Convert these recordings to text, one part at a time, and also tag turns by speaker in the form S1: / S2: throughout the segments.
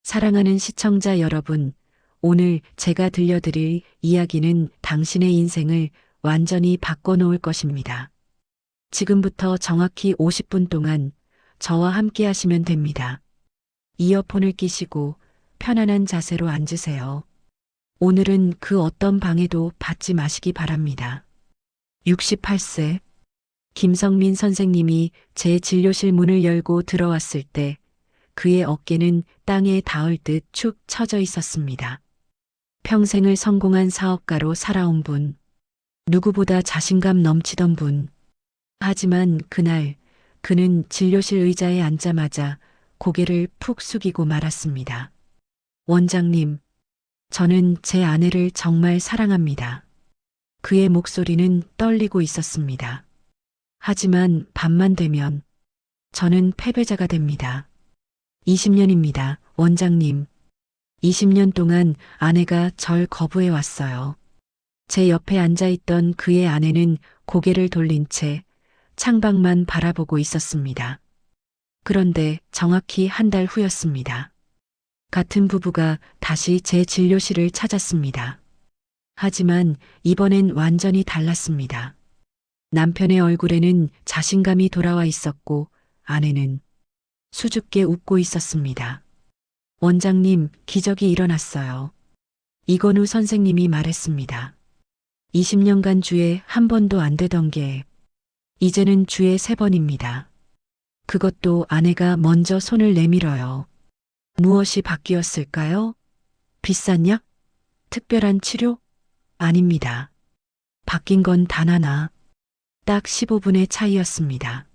S1: 사랑하는 시청자 여러분, 오늘 제가 들려드릴 이야기는 당신의 인생을 완전히 바꿔놓을 것입니다. 지금부터 정확히 50분 동안 저와 함께 하시면 됩니다. 이어폰을 끼시고 편안한 자세로 앉으세요. 오늘은 그 어떤 방해도 받지 마시기 바랍니다. 68세 김성민 선생님이 제 진료실 문을 열고 들어왔을 때 그의 어깨는 땅에 닿을 듯 축 처져 있었습니다. 평생을 성공한 사업가로 살아온 분, 누구보다 자신감 넘치던 분. 하지만 그날 그는 진료실 의자에 앉자마자 고개를 푹 숙이고 말았습니다. 원장님, 저는 제 아내를 정말 사랑합니다. 그의 목소리는 떨리고 있었습니다. 하지만 밤만 되면 저는 패배자가 됩니다. 20년입니다, 원장님. 20년 동안 아내가 절 거부해 왔어요. 제 옆에 앉아있던 그의 아내는 고개를 돌린 채 창밖만 바라보고 있었습니다. 그런데 정확히 한 달 후였습니다. 같은 부부가 다시 제 진료실을 찾았습니다. 하지만 이번엔 완전히 달랐습니다. 남편의 얼굴에는 자신감이 돌아와 있었고 아내는 수줍게 웃고 있었습니다. 원장님, 기적이 일어났어요. 이건우 선생님이 말했습니다. 20년간 주에 한 번도 안 되던 게 이제는 주에 3번입니다. 그것도 아내가 먼저 손을 내밀어요. 무엇이 바뀌었을까요? 비싼 약? 특별한 치료? 아닙니다. 바뀐 건 단 하나. 딱 15분의 차이였습니다.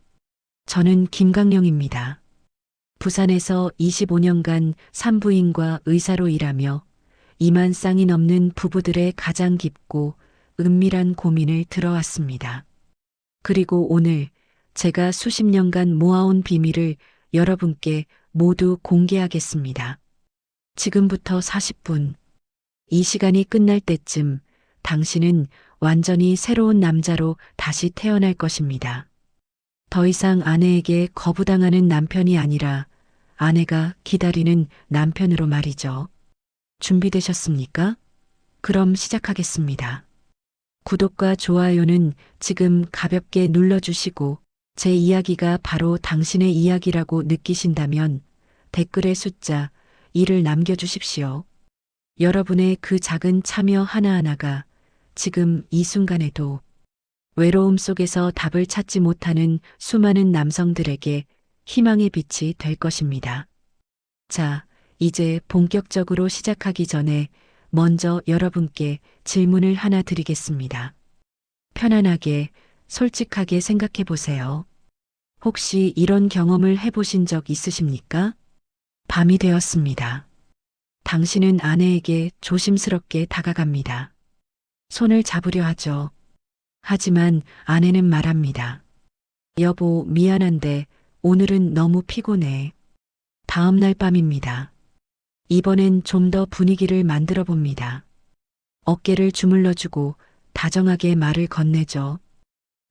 S1: 저는 김강령입니다. 부산에서 25년간 산부인과 의사로 일하며 2만 쌍이 넘는 부부들의 가장 깊고 은밀한 고민을 들어왔습니다. 그리고 오늘 제가 수십 년간 모아온 비밀을 여러분께 모두 공개하겠습니다. 지금부터 40분. 이 시간이 끝날 때쯤 당신은 완전히 새로운 남자로 다시 태어날 것입니다. 더 이상 아내에게 거부당하는 남편이 아니라 아내가 기다리는 남편으로 말이죠. 준비되셨습니까? 그럼 시작하겠습니다. 구독과 좋아요는 지금 가볍게 눌러주시고 제 이야기가 바로 당신의 이야기라고 느끼신다면 댓글에 숫자 1을 남겨주십시오. 여러분의 그 작은 참여 하나하나가 지금 이 순간에도 외로움 속에서 답을 찾지 못하는 수많은 남성들에게 희망의 빛이 될 것입니다. 자, 이제 본격적으로 시작하기 전에 먼저 여러분께 질문을 하나 드리겠습니다. 편안하게, 솔직하게 생각해 보세요. 혹시 이런 경험을 해보신 적 있으십니까? 밤이 되었습니다. 당신은 아내에게 조심스럽게 다가갑니다. 손을 잡으려 하죠. 하지만 아내는 말합니다. 여보, 미안한데 오늘은 너무 피곤해. 다음 날 밤입니다. 이번엔 좀 더 분위기를 만들어 봅니다. 어깨를 주물러주고 다정하게 말을 건네죠.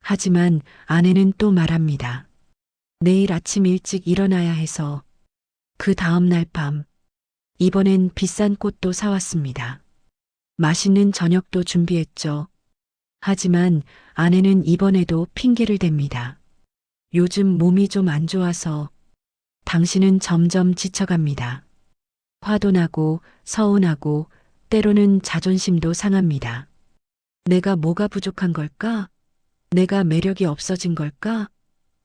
S1: 하지만 아내는 또 말합니다. 내일 아침 일찍 일어나야 해서. 그 다음 날 밤, 이번엔 비싼 꽃도 사왔습니다. 맛있는 저녁도 준비했죠. 하지만 아내는 이번에도 핑계를 댑니다. 요즘 몸이 좀 안 좋아서. 당신은 점점 지쳐갑니다. 화도 나고 서운하고 때로는 자존심도 상합니다. 내가 뭐가 부족한 걸까? 내가 매력이 없어진 걸까?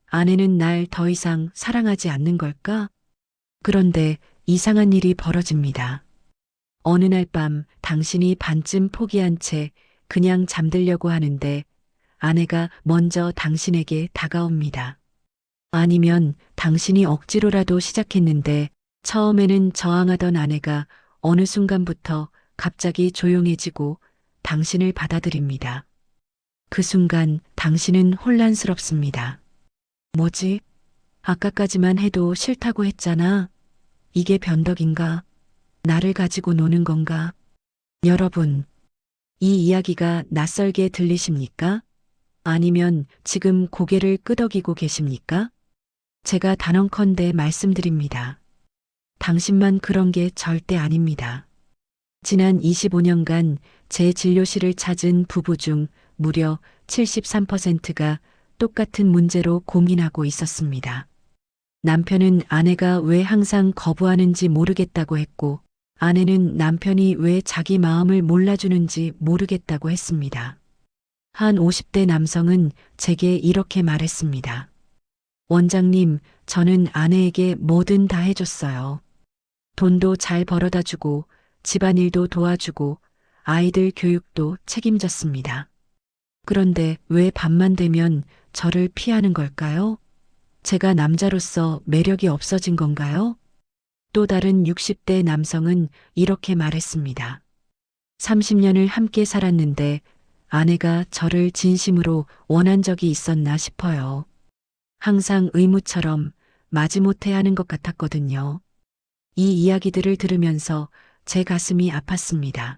S1: 아내는 날 더 이상 사랑하지 않는 걸까? 그런데 이상한 일이 벌어집니다. 어느 날 밤 당신이 반쯤 포기한 채 그냥 잠들려고 하는데 아내가 먼저 당신에게 다가옵니다. 아니면 당신이 억지로라도 시작했는데 처음에는 저항하던 아내가 어느 순간부터 갑자기 조용해지고 당신을 받아들입니다. 그 순간 당신은 혼란스럽습니다. 뭐지? 아까까지만 해도 싫다고 했잖아. 이게 변덕인가? 나를 가지고 노는 건가? 여러분, 이 이야기가 낯설게 들리십니까? 아니면 지금 고개를 끄덕이고 계십니까? 제가 단언컨대 말씀드립니다. 당신만 그런 게 절대 아닙니다. 지난 25년간 제 진료실을 찾은 부부 중 무려 73%가 똑같은 문제로 고민하고 있었습니다. 남편은 아내가 왜 항상 거부하는지 모르겠다고 했고, 아내는 남편이 왜 자기 마음을 몰라주는지 모르겠다고 했습니다. 한 50대 남성은 제게 이렇게 말했습니다. 원장님, 저는 아내에게 뭐든 다 해줬어요. 돈도 잘 벌어다 주고, 집안일도 도와주고, 아이들 교육도 책임졌습니다. 그런데 왜 밤만 되면 저를 피하는 걸까요? 제가 남자로서 매력이 없어진 건가요? 또 다른 60대 남성은 이렇게 말했습니다. 30년을 함께 살았는데 아내가 저를 진심으로 원한 적이 있었나 싶어요. 항상 의무처럼 마지못해 하는 것 같았거든요. 이 이야기들을 들으면서 제 가슴이 아팠습니다.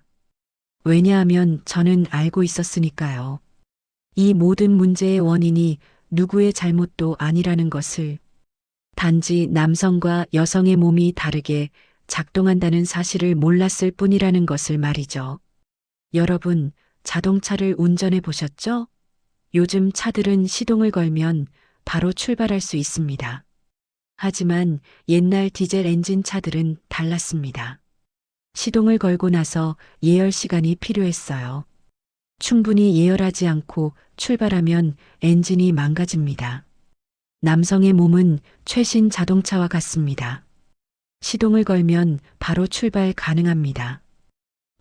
S1: 왜냐하면 저는 알고 있었으니까요. 이 모든 문제의 원인이 누구의 잘못도 아니라는 것을, 단지 남성과 여성의 몸이 다르게 작동한다는 사실을 몰랐을 뿐이라는 것을 말이죠. 여러분, 자동차를 운전해 보셨죠? 요즘 차들은 시동을 걸면 바로 출발할 수 있습니다. 하지만 옛날 디젤 엔진 차들은 달랐습니다. 시동을 걸고 나서 예열 시간이 필요했어요. 충분히 예열하지 않고 출발하면 엔진이 망가집니다. 남성의 몸은 최신 자동차와 같습니다. 시동을 걸면 바로 출발 가능합니다.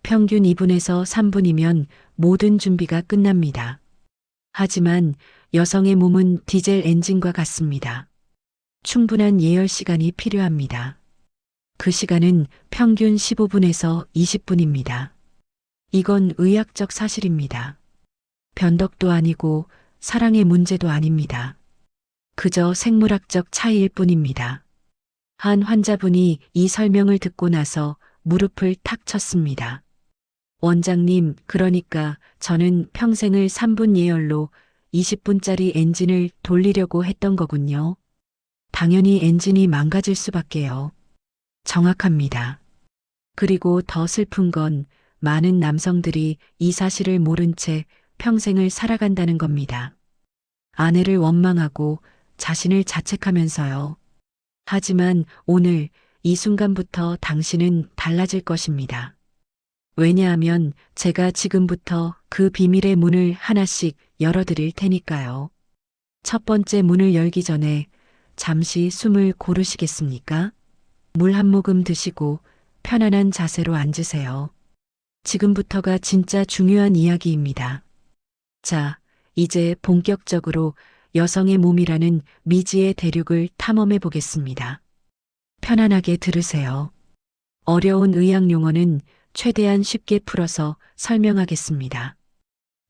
S1: 평균 2분에서 3분이면 모든 준비가 끝납니다. 하지만 여성의 몸은 디젤 엔진과 같습니다. 충분한 예열 시간이 필요합니다. 그 시간은 평균 15분에서 20분입니다. 이건 의학적 사실입니다. 변덕도 아니고 사랑의 문제도 아닙니다. 그저 생물학적 차이일 뿐입니다. 한 환자분이 이 설명을 듣고 나서 무릎을 탁 쳤습니다. 원장님, 그러니까 저는 평생을 3분 예열로 20분짜리 엔진을 돌리려고 했던 거군요. 당연히 엔진이 망가질 수밖에요. 정확합니다. 그리고 더 슬픈 건 많은 남성들이 이 사실을 모른 채 평생을 살아간다는 겁니다. 아내를 원망하고 자신을 자책하면서요. 하지만 오늘 이 순간부터 당신은 달라질 것입니다. 왜냐하면 제가 지금부터 그 비밀의 문을 하나씩 열어드릴 테니까요. 첫 번째 문을 열기 전에 잠시 숨을 고르시겠습니까? 물 한 모금 드시고 편안한 자세로 앉으세요. 지금부터가 진짜 중요한 이야기입니다. 자, 이제 본격적으로 여성의 몸이라는 미지의 대륙을 탐험해 보겠습니다. 편안하게 들으세요. 어려운 의학 용어는 최대한 쉽게 풀어서 설명하겠습니다.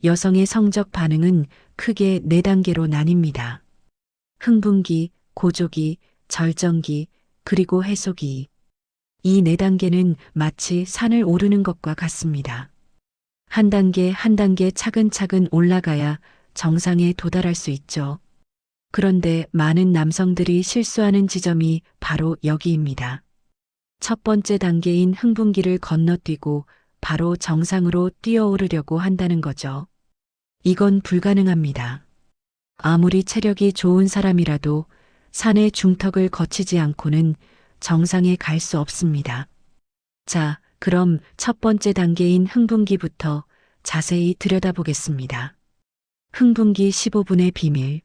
S1: 여성의 성적 반응은 크게 4단계로 나뉩니다. 흥분기, 고조기, 절정기, 그리고 해소기. 이 4단계는 마치 산을 오르는 것과 같습니다. 한 단계 한 단계 차근차근 올라가야 정상에 도달할 수 있죠. 그런데 많은 남성들이 실수하는 지점이 바로 여기입니다. 첫 번째 단계인 흥분기를 건너뛰고 바로 정상으로 뛰어오르려고 한다는 거죠. 이건 불가능합니다. 아무리 체력이 좋은 사람이라도 산의 중턱을 거치지 않고는 정상에 갈 수 없습니다. 자, 그럼 첫 번째 단계인 흥분기부터 자세히 들여다보겠습니다. 흥분기 15분의 비밀.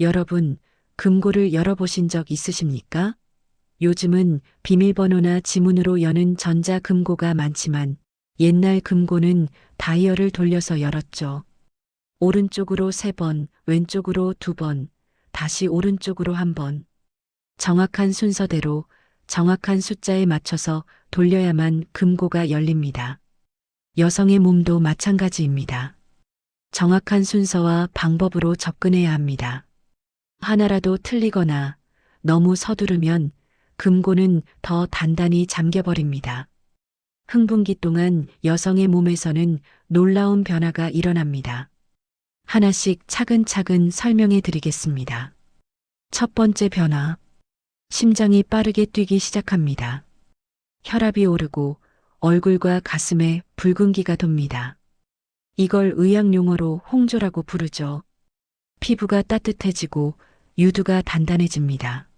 S1: 여러분, 금고를 열어보신 적 있으십니까? 요즘은 비밀번호나 지문으로 여는 전자금고가 많지만 옛날 금고는 다이얼을 돌려서 열었죠. 오른쪽으로 3번, 왼쪽으로 2번, 다시 오른쪽으로 1번. 정확한 순서대로 정확한 숫자에 맞춰서 돌려야만 금고가 열립니다. 여성의 몸도 마찬가지입니다. 정확한 순서와 방법으로 접근해야 합니다. 하나라도 틀리거나 너무 서두르면 금고는 더 단단히 잠겨버립니다. 흥분기 동안 여성의 몸에서는 놀라운 변화가 일어납니다. 하나씩 차근차근 설명해 드리겠습니다. 첫 번째 변화. 심장이 빠르게 뛰기 시작합니다. 혈압이 오르고 얼굴과 가슴에 붉은기가 돕니다. 이걸 의학 용어로 홍조라고 부르죠. 피부가 따뜻해지고 유두가 단단해집니다.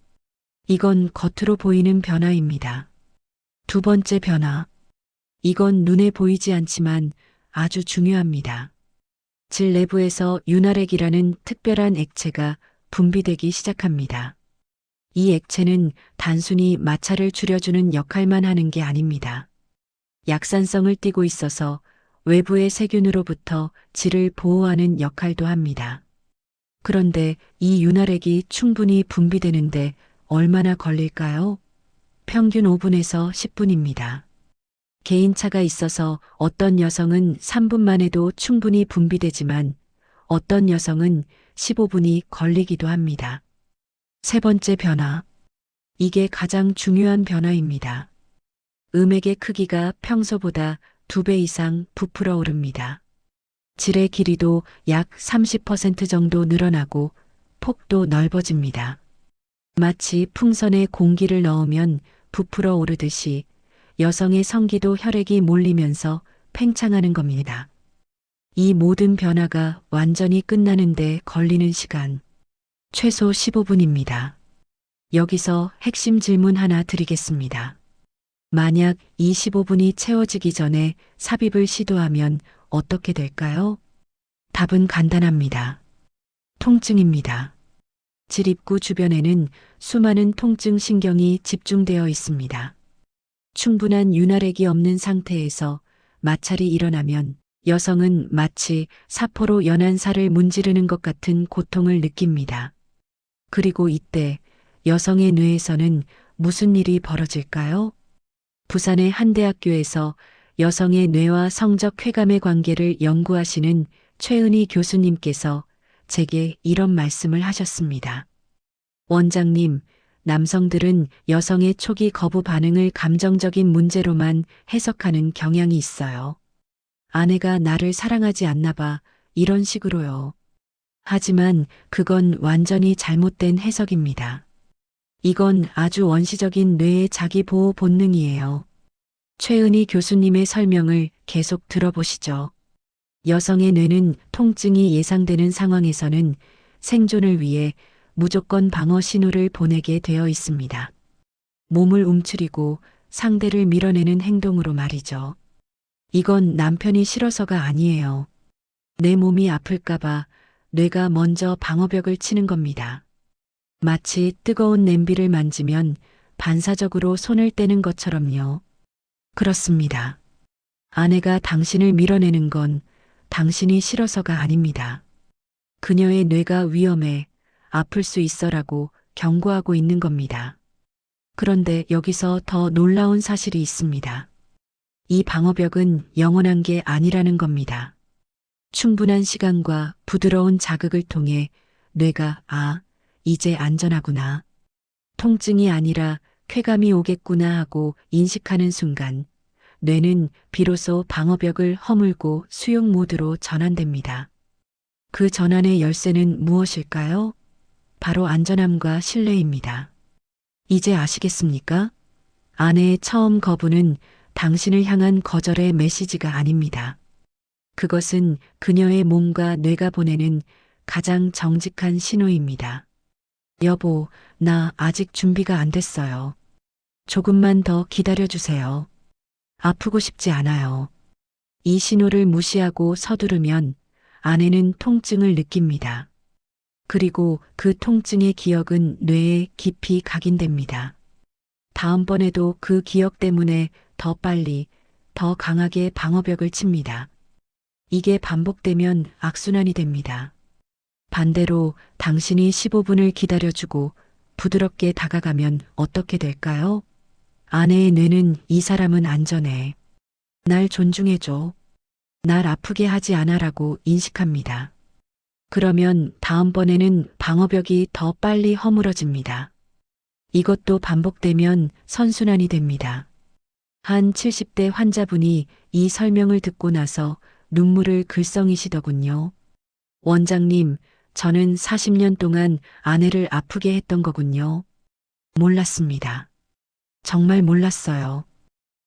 S1: 이건 겉으로 보이는 변화입니다. 두 번째 변화. 이건 눈에 보이지 않지만 아주 중요합니다. 질 내부에서 윤활액이라는 특별한 액체가 분비되기 시작합니다. 이 액체는 단순히 마찰을 줄여주는 역할만 하는 게 아닙니다. 약산성을 띠고 있어서 외부의 세균으로부터 질을 보호하는 역할도 합니다. 그런데 이 윤활액이 충분히 분비되는데 얼마나 걸릴까요? 평균 5분에서 10분입니다. 개인차가 있어서 어떤 여성은 3분만 해도 충분히 분비되지만 어떤 여성은 15분이 걸리기도 합니다. 세 번째 변화. 이게 가장 중요한 변화입니다. 음액의 크기가 평소보다 2배 이상 부풀어 오릅니다. 질의 길이도 약 30% 정도 늘어나고 폭도 넓어집니다. 마치 풍선에 공기를 넣으면 부풀어 오르듯이 여성의 성기도 혈액이 몰리면서 팽창하는 겁니다. 이 모든 변화가 완전히 끝나는데 걸리는 시간, 최소 15분입니다. 여기서 핵심 질문 하나 드리겠습니다. 만약 이 15분이 채워지기 전에 삽입을 시도하면 어떻게 될까요? 답은 간단합니다. 통증입니다. 질 입구 주변에는 수많은 통증 신경이 집중되어 있습니다. 충분한 윤활액이 없는 상태에서 마찰이 일어나면 여성은 마치 사포로 연한 살을 문지르는 것 같은 고통을 느낍니다. 그리고 이때 여성의 뇌에서는 무슨 일이 벌어질까요? 부산의 한 대학교에서 여성의 뇌와 성적 쾌감의 관계를 연구하시는 최은희 교수님께서 제게 이런 말씀을 하셨습니다. 원장님, 남성들은 여성의 초기 거부 반응을 감정적인 문제로만 해석하는 경향이 있어요. 아내가 나를 사랑하지 않나 봐, 이런 식으로요. 하지만 그건 완전히 잘못된 해석입니다. 이건 아주 원시적인 뇌의 자기 보호 본능이에요. 최은희 교수님의 설명을 계속 들어보시죠. 여성의 뇌는 통증이 예상되는 상황에서는 생존을 위해 무조건 방어 신호를 보내게 되어 있습니다. 몸을 움츠리고 상대를 밀어내는 행동으로 말이죠. 이건 남편이 싫어서가 아니에요. 내 몸이 아플까봐 뇌가 먼저 방어벽을 치는 겁니다. 마치 뜨거운 냄비를 만지면 반사적으로 손을 떼는 것처럼요. 그렇습니다. 아내가 당신을 밀어내는 건 당신이 싫어서가 아닙니다. 그녀의 뇌가 위험해, 아플 수 있어라고 경고하고 있는 겁니다. 그런데 여기서 더 놀라운 사실이 있습니다. 이 방어벽은 영원한 게 아니라는 겁니다. 충분한 시간과 부드러운 자극을 통해 뇌가 이제 안전하구나. 통증이 아니라 쾌감이 오겠구나 하고 인식하는 순간 뇌는 비로소 방어벽을 허물고 수용 모드로 전환됩니다. 그 전환의 열쇠는 무엇일까요? 바로 안전함과 신뢰입니다. 이제 아시겠습니까? 아내의 처음 거부는 당신을 향한 거절의 메시지가 아닙니다. 그것은 그녀의 몸과 뇌가 보내는 가장 정직한 신호입니다. 여보, 나 아직 준비가 안 됐어요. 조금만 더 기다려주세요. 아프고 싶지 않아요. 이 신호를 무시하고 서두르면 아내는 통증을 느낍니다. 그리고 그 통증의 기억은 뇌에 깊이 각인됩니다. 다음번에도 그 기억 때문에 더 빨리, 더 강하게 방어벽을 칩니다. 이게 반복되면 악순환이 됩니다. 반대로 당신이 15분을 기다려주고 부드럽게 다가가면 어떻게 될까요? 아내의 뇌는 이 사람은 안전해. 날 존중해줘. 날 아프게 하지 않아라고 인식합니다. 그러면 다음번에는 방어벽이 더 빨리 허물어집니다. 이것도 반복되면 선순환이 됩니다. 한 70대 환자분이 이 설명을 듣고 나서 눈물을 글썽이시더군요. 원장님, 저는 40년 동안 아내를 아프게 했던 거군요. 몰랐습니다. 정말 몰랐어요.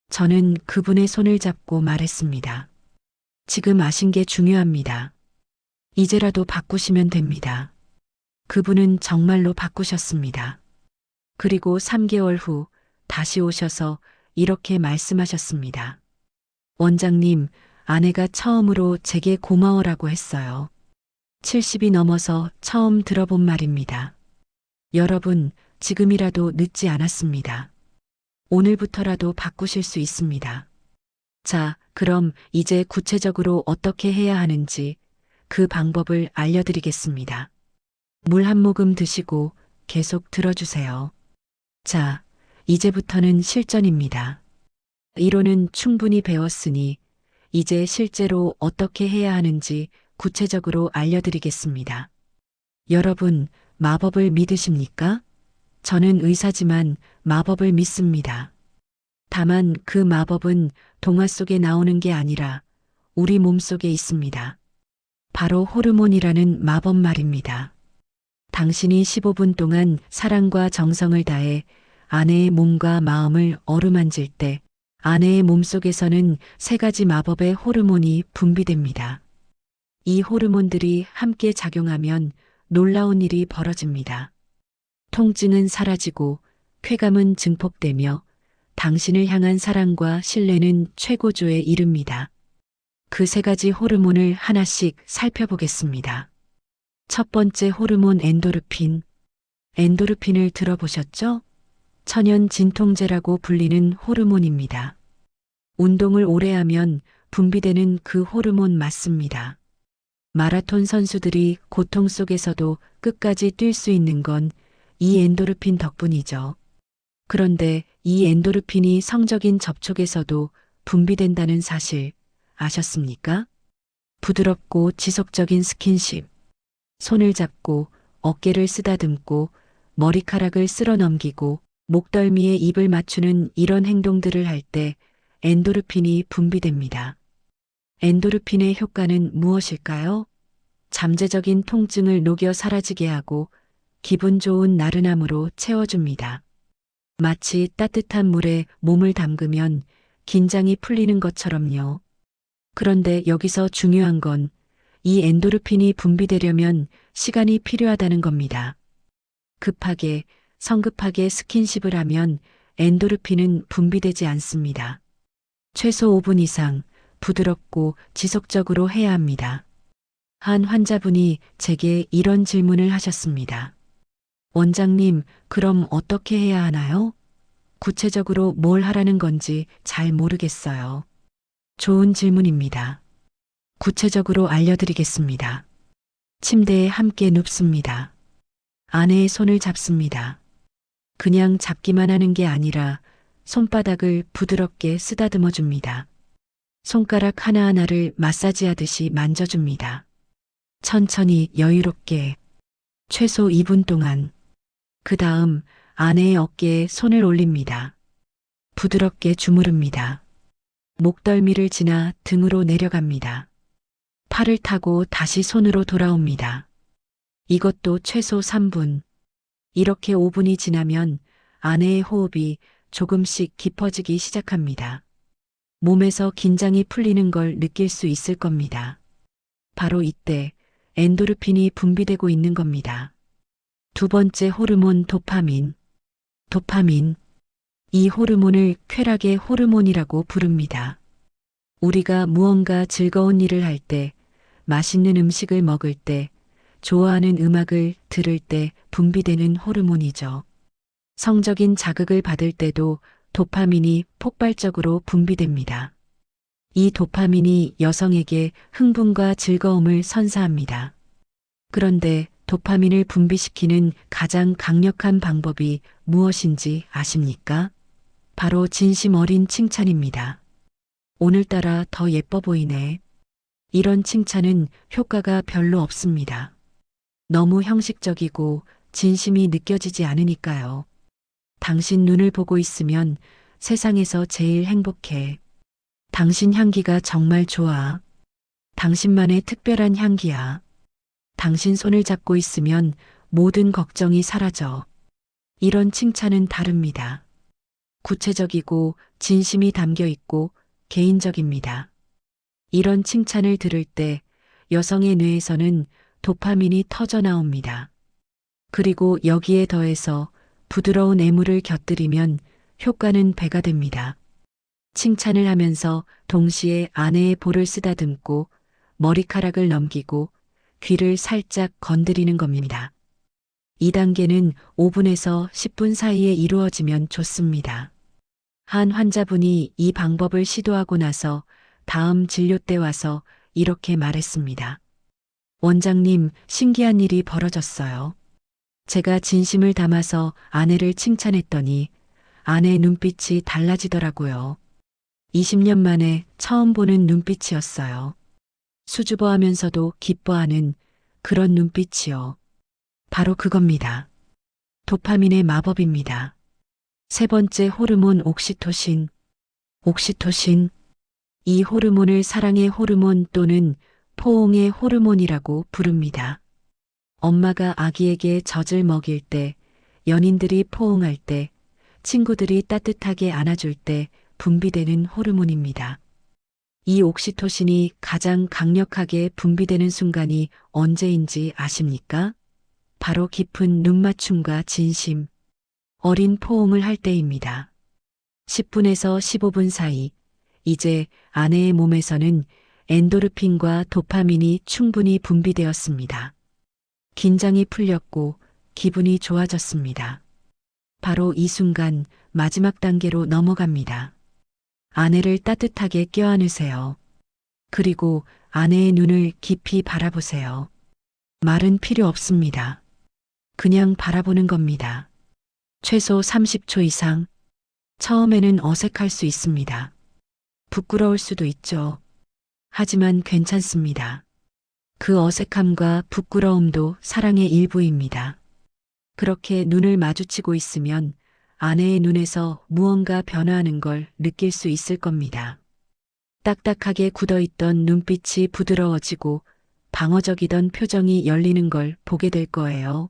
S1: 저는 그분의 손을 잡고 말했습니다. 지금 아신 게 중요합니다. 이제라도 바꾸시면 됩니다. 그분은 정말로 바꾸셨습니다. 그리고 3개월 후 다시 오셔서 이렇게 말씀하셨습니다. 원장님, 아내가 처음으로 제게 고마워라고 했어요. 70이 넘어서 처음 들어본 말입니다. 여러분, 지금이라도 늦지 않았습니다. 오늘부터라도 바꾸실 수 있습니다. 자, 그럼 이제 구체적으로 어떻게 해야 하는지 그 방법을 알려드리겠습니다. 물 한 모금 드시고 계속 들어주세요. 자, 이제부터는 실전입니다. 이론은 충분히 배웠으니 이제 실제로 어떻게 해야 하는지 구체적으로 알려드리겠습니다. 여러분, 마법을 믿으십니까? 저는 의사지만 마법을 믿습니다. 다만 그 마법은 동화 속에 나오는 게 아니라 우리 몸 속에 있습니다. 바로 호르몬이라는 마법 말입니다. 당신이 15분 동안 사랑과 정성을 다해 아내의 몸과 마음을 어루만질 때 아내의 몸속에서는 3가지 마법의 호르몬이 분비됩니다. 이 호르몬들이 함께 작용하면 놀라운 일이 벌어집니다. 통증은 사라지고 쾌감은 증폭되며 당신을 향한 사랑과 신뢰는 최고조에 이릅니다. 그 3가지 호르몬을 하나씩 살펴보겠습니다. 첫 번째 호르몬 엔도르핀. 엔도르핀을 들어보셨죠? 천연 진통제라고 불리는 호르몬입니다. 운동을 오래 하면 분비되는 그 호르몬 맞습니다. 마라톤 선수들이 고통 속에서도 끝까지 뛸 수 있는 건 이 엔도르핀 덕분이죠. 그런데 이 엔도르핀이 성적인 접촉에서도 분비된다는 사실 아셨습니까? 부드럽고 지속적인 스킨십, 손을 잡고 어깨를 쓰다듬고 머리카락을 쓸어 넘기고 목덜미에 입을 맞추는 이런 행동들을 할 때 엔도르핀이 분비됩니다. 엔도르핀의 효과는 무엇일까요? 잠재적인 통증을 녹여 사라지게 하고 기분 좋은 나른함으로 채워줍니다. 마치 따뜻한 물에 몸을 담그면 긴장이 풀리는 것처럼요. 그런데 여기서 중요한 건 이 엔도르핀이 분비되려면 시간이 필요하다는 겁니다. 급하게, 성급하게 스킨십을 하면 엔도르핀은 분비되지 않습니다. 최소 5분 이상 부드럽고 지속적으로 해야 합니다. 한 환자분이 제게 이런 질문을 하셨습니다. 원장님, 그럼 어떻게 해야 하나요? 구체적으로 뭘 하라는 건지 잘 모르겠어요. 좋은 질문입니다. 구체적으로 알려드리겠습니다. 침대에 함께 눕습니다. 아내의 손을 잡습니다. 그냥 잡기만 하는 게 아니라 손바닥을 부드럽게 쓰다듬어 줍니다. 손가락 하나하나를 마사지하듯이 만져줍니다. 천천히 여유롭게 최소 2분 동안. 그 다음 아내의 어깨에 손을 올립니다. 부드럽게 주무릅니다. 목덜미를 지나 등으로 내려갑니다. 팔을 타고 다시 손으로 돌아옵니다. 이것도 최소 3분. 이렇게 5분이 지나면 아내의 호흡이 조금씩 깊어지기 시작합니다. 몸에서 긴장이 풀리는 걸 느낄 수 있을 겁니다. 바로 이때 엔도르핀이 분비되고 있는 겁니다. 두 번째 호르몬 도파민. 도파민. 이 호르몬을 쾌락의 호르몬이라고 부릅니다. 우리가 무언가 즐거운 일을 할 때, 맛있는 음식을 먹을 때, 좋아하는 음악을 들을 때 분비되는 호르몬이죠. 성적인 자극을 받을 때도 도파민이 폭발적으로 분비됩니다. 이 도파민이 여성에게 흥분과 즐거움을 선사합니다. 그런데 도파민을 분비시키는 가장 강력한 방법이 무엇인지 아십니까? 바로 진심 어린 칭찬입니다. 오늘따라 더 예뻐 보이네. 이런 칭찬은 효과가 별로 없습니다. 너무 형식적이고 진심이 느껴지지 않으니까요. 당신 눈을 보고 있으면 세상에서 제일 행복해. 당신 향기가 정말 좋아. 당신만의 특별한 향기야. 당신 손을 잡고 있으면 모든 걱정이 사라져. 이런 칭찬은 다릅니다. 구체적이고 진심이 담겨 있고 개인적입니다. 이런 칭찬을 들을 때 여성의 뇌에서는 도파민이 터져 나옵니다. 그리고 여기에 더해서 부드러운 애무를 곁들이면 효과는 배가 됩니다. 칭찬을 하면서 동시에 아내의 볼을 쓰다듬고 머리카락을 넘기고 귀를 살짝 건드리는 겁니다. 이 단계는 5분에서 10분 사이에 이루어지면 좋습니다. 한 환자분이 이 방법을 시도하고 나서 다음 진료 때 와서 이렇게 말했습니다. 원장님, 신기한 일이 벌어졌어요. 제가 진심을 담아서 아내를 칭찬했더니 아내의 눈빛이 달라지더라고요. 20년 만에 처음 보는 눈빛이었어요. 수줍어하면서도 기뻐하는 그런 눈빛이요. 바로 그겁니다. 도파민의 마법입니다. 세 번째 호르몬 옥시토신. 옥시토신. 이 호르몬을 사랑의 호르몬 또는 포옹의 호르몬이라고 부릅니다. 엄마가 아기에게 젖을 먹일 때, 연인들이 포옹할 때, 친구들이 따뜻하게 안아줄 때 분비되는 호르몬입니다. 이 옥시토신이 가장 강력하게 분비되는 순간이 언제인지 아십니까? 바로 깊은 눈맞춤과 진심, 어린 포옹을 할 때입니다. 10분에서 15분 사이, 이제 아내의 몸에서는 엔도르핀과 도파민이 충분히 분비되었습니다. 긴장이 풀렸고 기분이 좋아졌습니다. 바로 이 순간 마지막 단계로 넘어갑니다. 아내를 따뜻하게 껴안으세요. 그리고 아내의 눈을 깊이 바라보세요. 말은 필요 없습니다. 그냥 바라보는 겁니다. 최소 30초 이상. 처음에는 어색할 수 있습니다. 부끄러울 수도 있죠. 하지만 괜찮습니다. 그 어색함과 부끄러움도 사랑의 일부입니다. 그렇게 눈을 마주치고 있으면 아내의 눈에서 무언가 변화하는 걸 느낄 수 있을 겁니다. 딱딱하게 굳어있던 눈빛이 부드러워지고 방어적이던 표정이 열리는 걸 보게 될 거예요.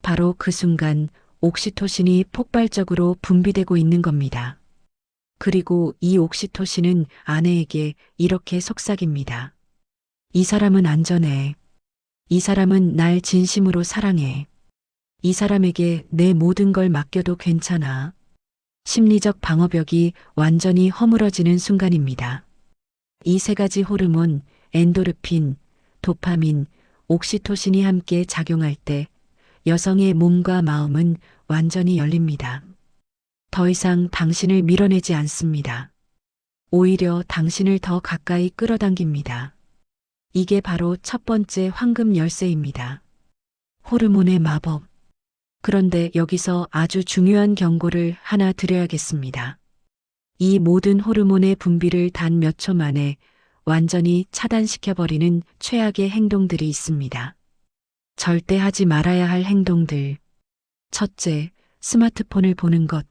S1: 바로 그 순간 옥시토신이 폭발적으로 분비되고 있는 겁니다. 그리고 이 옥시토신은 아내에게 이렇게 속삭입니다. 이 사람은 안전해. 이 사람은 날 진심으로 사랑해. 이 사람에게 내 모든 걸 맡겨도 괜찮아. 심리적 방어벽이 완전히 허물어지는 순간입니다. 이 세 가지 호르몬, 엔도르핀, 도파민, 옥시토신이 함께 작용할 때 여성의 몸과 마음은 완전히 열립니다. 더 이상 당신을 밀어내지 않습니다. 오히려 당신을 더 가까이 끌어당깁니다. 이게 바로 첫 번째 황금 열쇠입니다. 호르몬의 마법. 그런데 여기서 아주 중요한 경고를 하나 드려야겠습니다. 이 모든 호르몬의 분비를 단 몇 초 만에 완전히 차단시켜버리는 최악의 행동들이 있습니다. 절대 하지 말아야 할 행동들. 첫째, 스마트폰을 보는 것.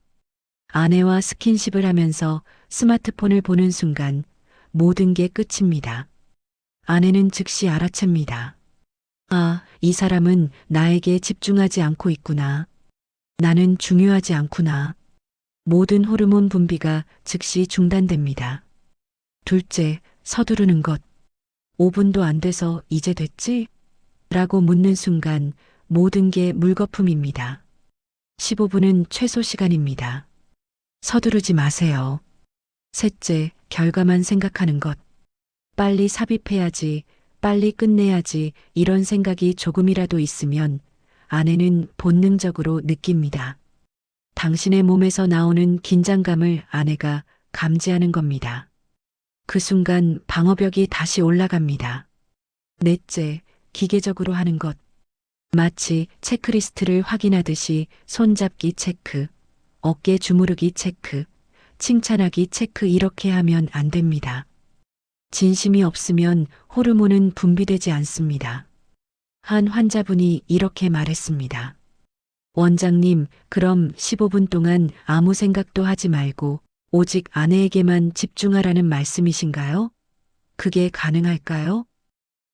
S1: 아내와 스킨십을 하면서 스마트폰을 보는 순간 모든 게 끝입니다. 아내는 즉시 알아챕니다. 아, 이 사람은 나에게 집중하지 않고 있구나. 나는 중요하지 않구나. 모든 호르몬 분비가 즉시 중단됩니다. 둘째, 서두르는 것. 5분도 안 돼서 이제 됐지? 라고 묻는 순간 모든 게 물거품입니다. 15분은 최소 시간입니다. 서두르지 마세요. 셋째, 결과만 생각하는 것. 빨리 삽입해야지, 빨리 끝내야지 이런 생각이 조금이라도 있으면 아내는 본능적으로 느낍니다. 당신의 몸에서 나오는 긴장감을 아내가 감지하는 겁니다. 그 순간 방어벽이 다시 올라갑니다. 넷째, 기계적으로 하는 것. 마치 체크리스트를 확인하듯이 손잡기 체크, 어깨 주무르기 체크, 칭찬하기 체크 이렇게 하면 안 됩니다. 진심이 없으면 호르몬은 분비되지 않습니다. 한 환자분이 이렇게 말했습니다. 원장님, 그럼 15분 동안 아무 생각도 하지 말고 오직 아내에게만 집중하라는 말씀이신가요? 그게 가능할까요?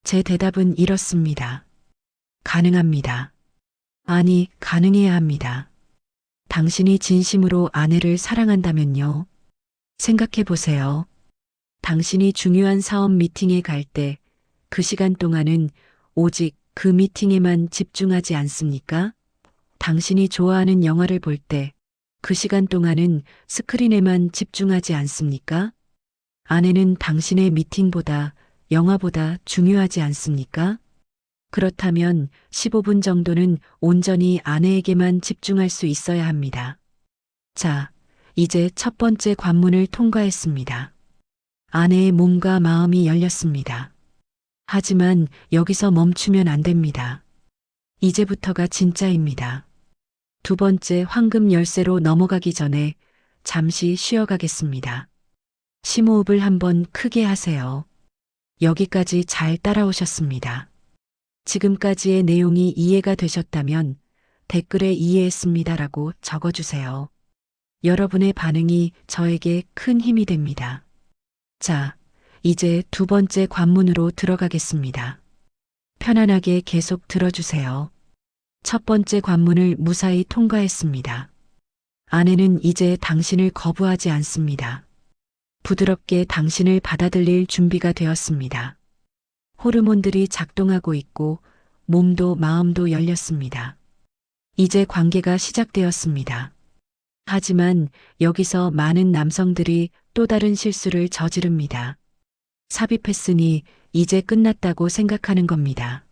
S1: 제 대답은 이렇습니다. 가능합니다. 아니, 가능해야 합니다. 당신이 진심으로 아내를 사랑한다면요. 생각해 보세요. 당신이 중요한 사업 미팅에 갈 때 그 시간 동안은 오직 그 미팅에만 집중하지 않습니까? 당신이 좋아하는 영화를 볼 때 그 시간 동안은 스크린에만 집중하지 않습니까? 아내는 당신의 미팅보다 영화보다 중요하지 않습니까? 그렇다면 15분 정도는 온전히 아내에게만 집중할 수 있어야 합니다. 자, 이제 첫 번째 관문을 통과했습니다. 아내의 몸과 마음이 열렸습니다. 하지만 여기서 멈추면 안 됩니다. 이제부터가 진짜입니다. 두 번째 황금 열쇠로 넘어가기 전에 잠시 쉬어가겠습니다. 심호흡을 한번 크게 하세요. 여기까지 잘 따라오셨습니다. 지금까지의 내용이 이해가 되셨다면 댓글에 이해했습니다라고 적어주세요. 여러분의 반응이 저에게 큰 힘이 됩니다. 자, 이제 두 번째 관문으로 들어가겠습니다. 편안하게 계속 들어주세요. 첫 번째 관문을 무사히 통과했습니다. 아내는 이제 당신을 거부하지 않습니다. 부드럽게 당신을 받아들일 준비가 되었습니다. 호르몬들이 작동하고 있고 몸도 마음도 열렸습니다. 이제 관계가 시작되었습니다. 하지만 여기서 많은 남성들이 또 다른 실수를 저지릅니다. 삽입했으니 이제 끝났다고 생각하는 겁니다.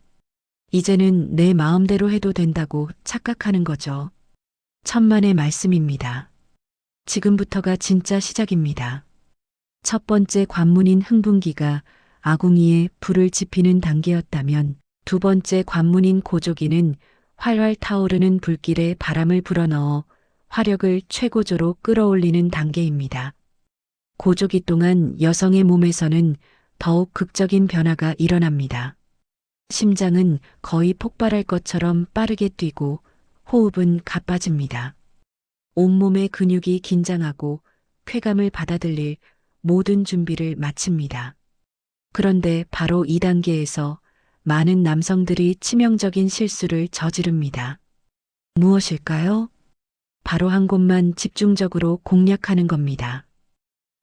S1: 이제는 내 마음대로 해도 된다고 착각하는 거죠. 천만의 말씀입니다. 지금부터가 진짜 시작입니다. 첫 번째 관문인 흥분기가 아궁이에 불을 지피는 단계였다면 두 번째 관문인 고조기는 활활 타오르는 불길에 바람을 불어넣어 화력을 최고조로 끌어올리는 단계입니다. 고조기 동안 여성의 몸에서는 더욱 극적인 변화가 일어납니다. 심장은 거의 폭발할 것처럼 빠르게 뛰고 호흡은 가빠집니다. 온몸의 근육이 긴장하고 쾌감을 받아들일 모든 준비를 마칩니다. 그런데 바로 이 단계에서 많은 남성들이 치명적인 실수를 저지릅니다. 무엇일까요? 바로 한 곳만 집중적으로 공략하는 겁니다.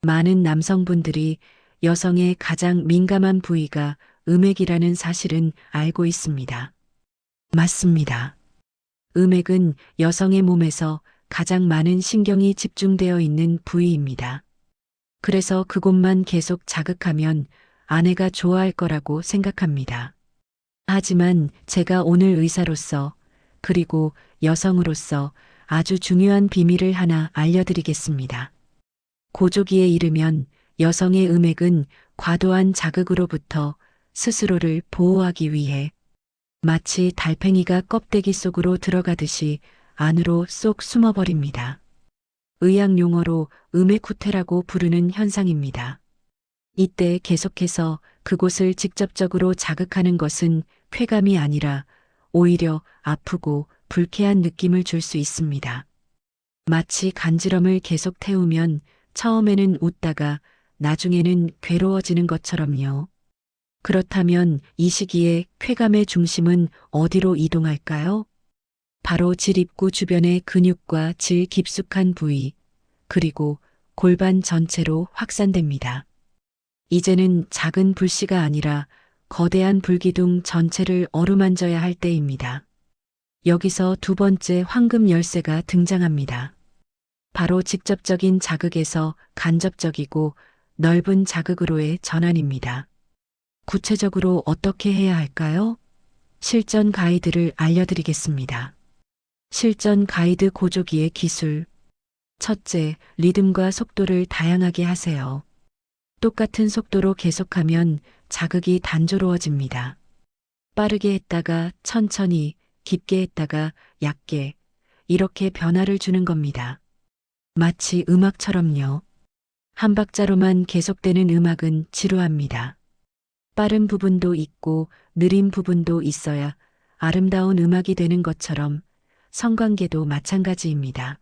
S1: 많은 남성분들이 여성의 가장 민감한 부위가 음액이라는 사실은 알고 있습니다. 맞습니다. 음액은 여성의 몸에서 가장 많은 신경이 집중되어 있는 부위입니다. 그래서 그곳만 계속 자극하면 아내가 좋아할 거라고 생각합니다. 하지만 제가 오늘 의사로서 그리고 여성으로서 아주 중요한 비밀을 하나 알려드리겠습니다. 고조기에 이르면 여성의 음액은 과도한 자극으로부터 스스로를 보호하기 위해 마치 달팽이가 껍데기 속으로 들어가듯이 안으로 쏙 숨어버립니다. 의학 용어로 음액 후퇴라고 부르는 현상입니다. 이때 계속해서 그곳을 직접적으로 자극하는 것은 쾌감이 아니라 오히려 아프고 불쾌한 느낌을 줄 수 있습니다. 마치 간지럼을 계속 태우면 처음에는 웃다가 나중에는 괴로워지는 것처럼요. 그렇다면 이 시기에 쾌감의 중심은 어디로 이동할까요? 바로 질 입구 주변의 근육과 질 깊숙한 부위, 그리고 골반 전체로 확산됩니다. 이제는 작은 불씨가 아니라 거대한 불기둥 전체를 어루만져야 할 때입니다. 여기서 두 번째 황금 열쇠가 등장합니다. 바로 직접적인 자극에서 간접적이고 넓은 자극으로의 전환입니다. 구체적으로 어떻게 해야 할까요? 실전 가이드를 알려드리겠습니다. 실전 가이드 고조기의 기술. 첫째, 리듬과 속도를 다양하게 하세요. 똑같은 속도로 계속하면 자극이 단조로워집니다. 빠르게 했다가 천천히, 깊게 했다가 얕게, 이렇게 변화를 주는 겁니다. 마치 음악처럼요. 한 박자로만 계속되는 음악은 지루합니다. 빠른 부분도 있고 느린 부분도 있어야 아름다운 음악이 되는 것처럼 성관계도 마찬가지입니다.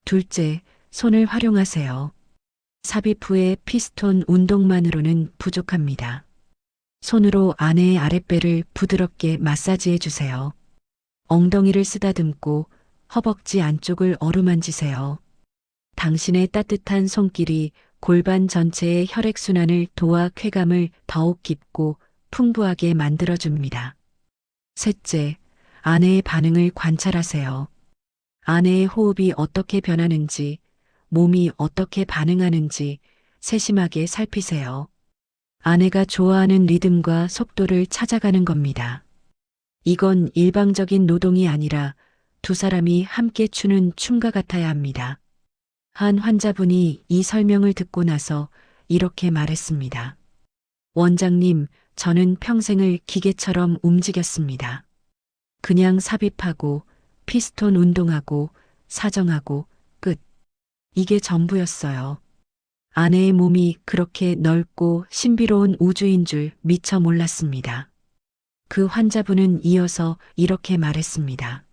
S1: 둘째, 손을 활용하세요. 삽입 후의 피스톤 운동만으로는 부족합니다. 손으로 아내의 아랫배를 부드럽게 마사지해 주세요. 엉덩이를 쓰다듬고 허벅지 안쪽을 어루만지세요. 당신의 따뜻한 손길이 골반 전체의 혈액순환을 도와 쾌감을 더욱 깊고 풍부하게 만들어줍니다. 셋째, 아내의 반응을 관찰하세요. 아내의 호흡이 어떻게 변하는지, 몸이 어떻게 반응하는지 세심하게 살피세요. 아내가 좋아하는 리듬과 속도를 찾아가는 겁니다. 이건 일방적인 노동이 아니라 두 사람이 함께 추는 춤과 같아야 합니다. 한 환자분이 이 설명을 듣고 나서 이렇게 말했습니다. 원장님, 저는 평생을 기계처럼 움직였습니다. 그냥 삽입하고, 피스톤 운동하고, 사정하고, 끝. 이게 전부였어요. 아내의 몸이 그렇게 넓고 신비로운 우주인 줄 미처 몰랐습니다. 그 환자분은 이어서 이렇게 말했습니다.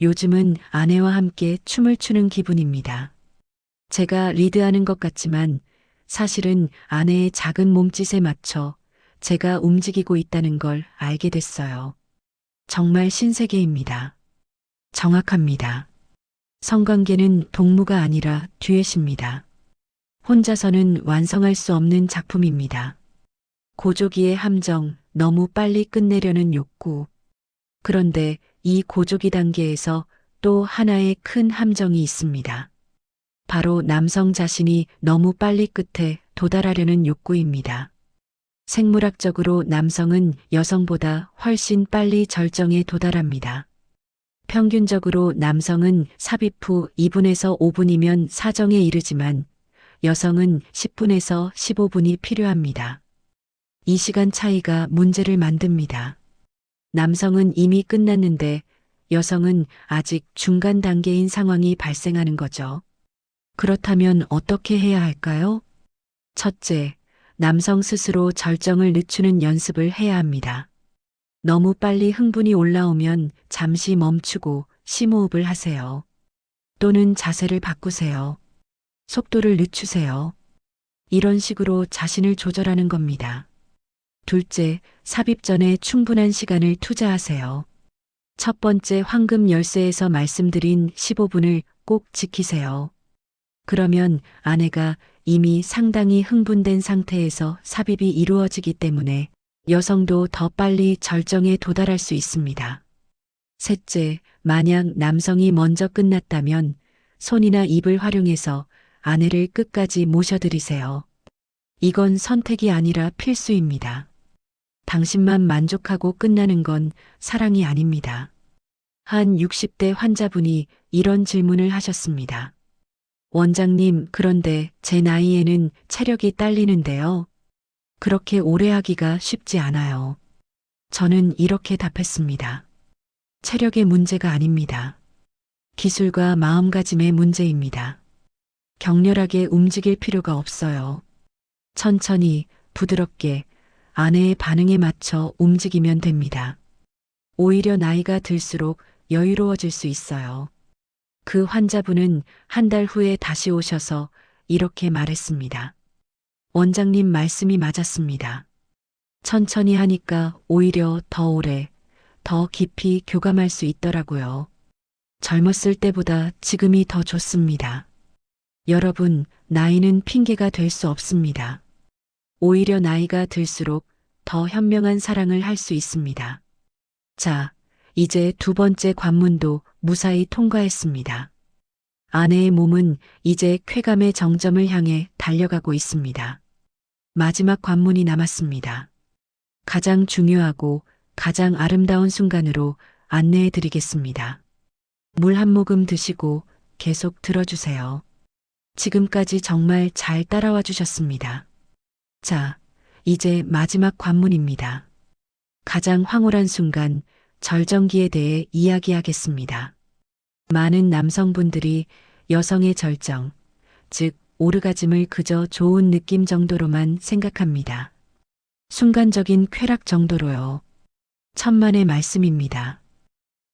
S1: 요즘은 아내와 함께 춤을 추는 기분입니다. 제가 리드하는 것 같지만 사실은 아내의 작은 몸짓에 맞춰 제가 움직이고 있다는 걸 알게 됐어요. 정말 신세계입니다. 정확합니다. 성관계는 동무가 아니라 듀엣입니다. 혼자서는 완성할 수 없는 작품입니다. 고조기의 함정, 너무 빨리 끝내려는 욕구. 그런데 이 고조기 단계에서 또 하나의 큰 함정이 있습니다. 바로 남성 자신이 너무 빨리 끝에 도달하려는 욕구입니다. 생물학적으로 남성은 여성보다 훨씬 빨리 절정에 도달합니다. 평균적으로 남성은 삽입 후 2분에서 5분이면 사정에 이르지만 여성은 10분에서 15분이 필요합니다. 이 시간 차이가 문제를 만듭니다. 남성은 이미 끝났는데 여성은 아직 중간 단계인 상황이 발생하는 거죠. 그렇다면 어떻게 해야 할까요? 첫째, 남성 스스로 절정을 늦추는 연습을 해야 합니다. 너무 빨리 흥분이 올라오면 잠시 멈추고 심호흡을 하세요. 또는 자세를 바꾸세요. 속도를 늦추세요. 이런 식으로 자신을 조절하는 겁니다. 둘째, 삽입 전에 충분한 시간을 투자하세요. 첫 번째 황금 열쇠에서 말씀드린 15분을 꼭 지키세요. 그러면 아내가 이미 상당히 흥분된 상태에서 삽입이 이루어지기 때문에 여성도 더 빨리 절정에 도달할 수 있습니다. 셋째, 만약 남성이 먼저 끝났다면 손이나 입을 활용해서 아내를 끝까지 모셔드리세요. 이건 선택이 아니라 필수입니다. 당신만 만족하고 끝나는 건 사랑이 아닙니다. 한 60대 환자분이 이런 질문을 하셨습니다. 원장님, 그런데 제 나이에는 체력이 딸리는데요. 그렇게 오래 하기가 쉽지 않아요. 저는 이렇게 답했습니다. 체력의 문제가 아닙니다. 기술과 마음가짐의 문제입니다. 격렬하게 움직일 필요가 없어요. 천천히, 부드럽게 아내의 반응에 맞춰 움직이면 됩니다. 오히려 나이가 들수록 여유로워질 수 있어요. 그 환자분은 한 달 후에 다시 오셔서 이렇게 말했습니다. 원장님 말씀이 맞았습니다. 천천히 하니까 오히려 더 오래, 더 깊이 교감할 수 있더라고요. 젊었을 때보다 지금이 더 좋습니다. 여러분, 나이는 핑계가 될 수 없습니다. 오히려 나이가 들수록 더 현명한 사랑을 할 수 있습니다. 자, 이제 두 번째 관문도 무사히 통과했습니다. 아내의 몸은 이제 쾌감의 정점을 향해 달려가고 있습니다. 마지막 관문이 남았습니다. 가장 중요하고 가장 아름다운 순간으로 안내해 드리겠습니다. 물 한 모금 드시고 계속 들어주세요. 지금까지 정말 잘 따라와 주셨습니다. 자, 이제 마지막 관문입니다. 가장 황홀한 순간, 절정기에 대해 이야기하겠습니다. 많은 남성분들이 여성의 절정, 즉 오르가즘을 그저 좋은 느낌 정도로만 생각합니다. 순간적인 쾌락 정도로요. 천만의 말씀입니다.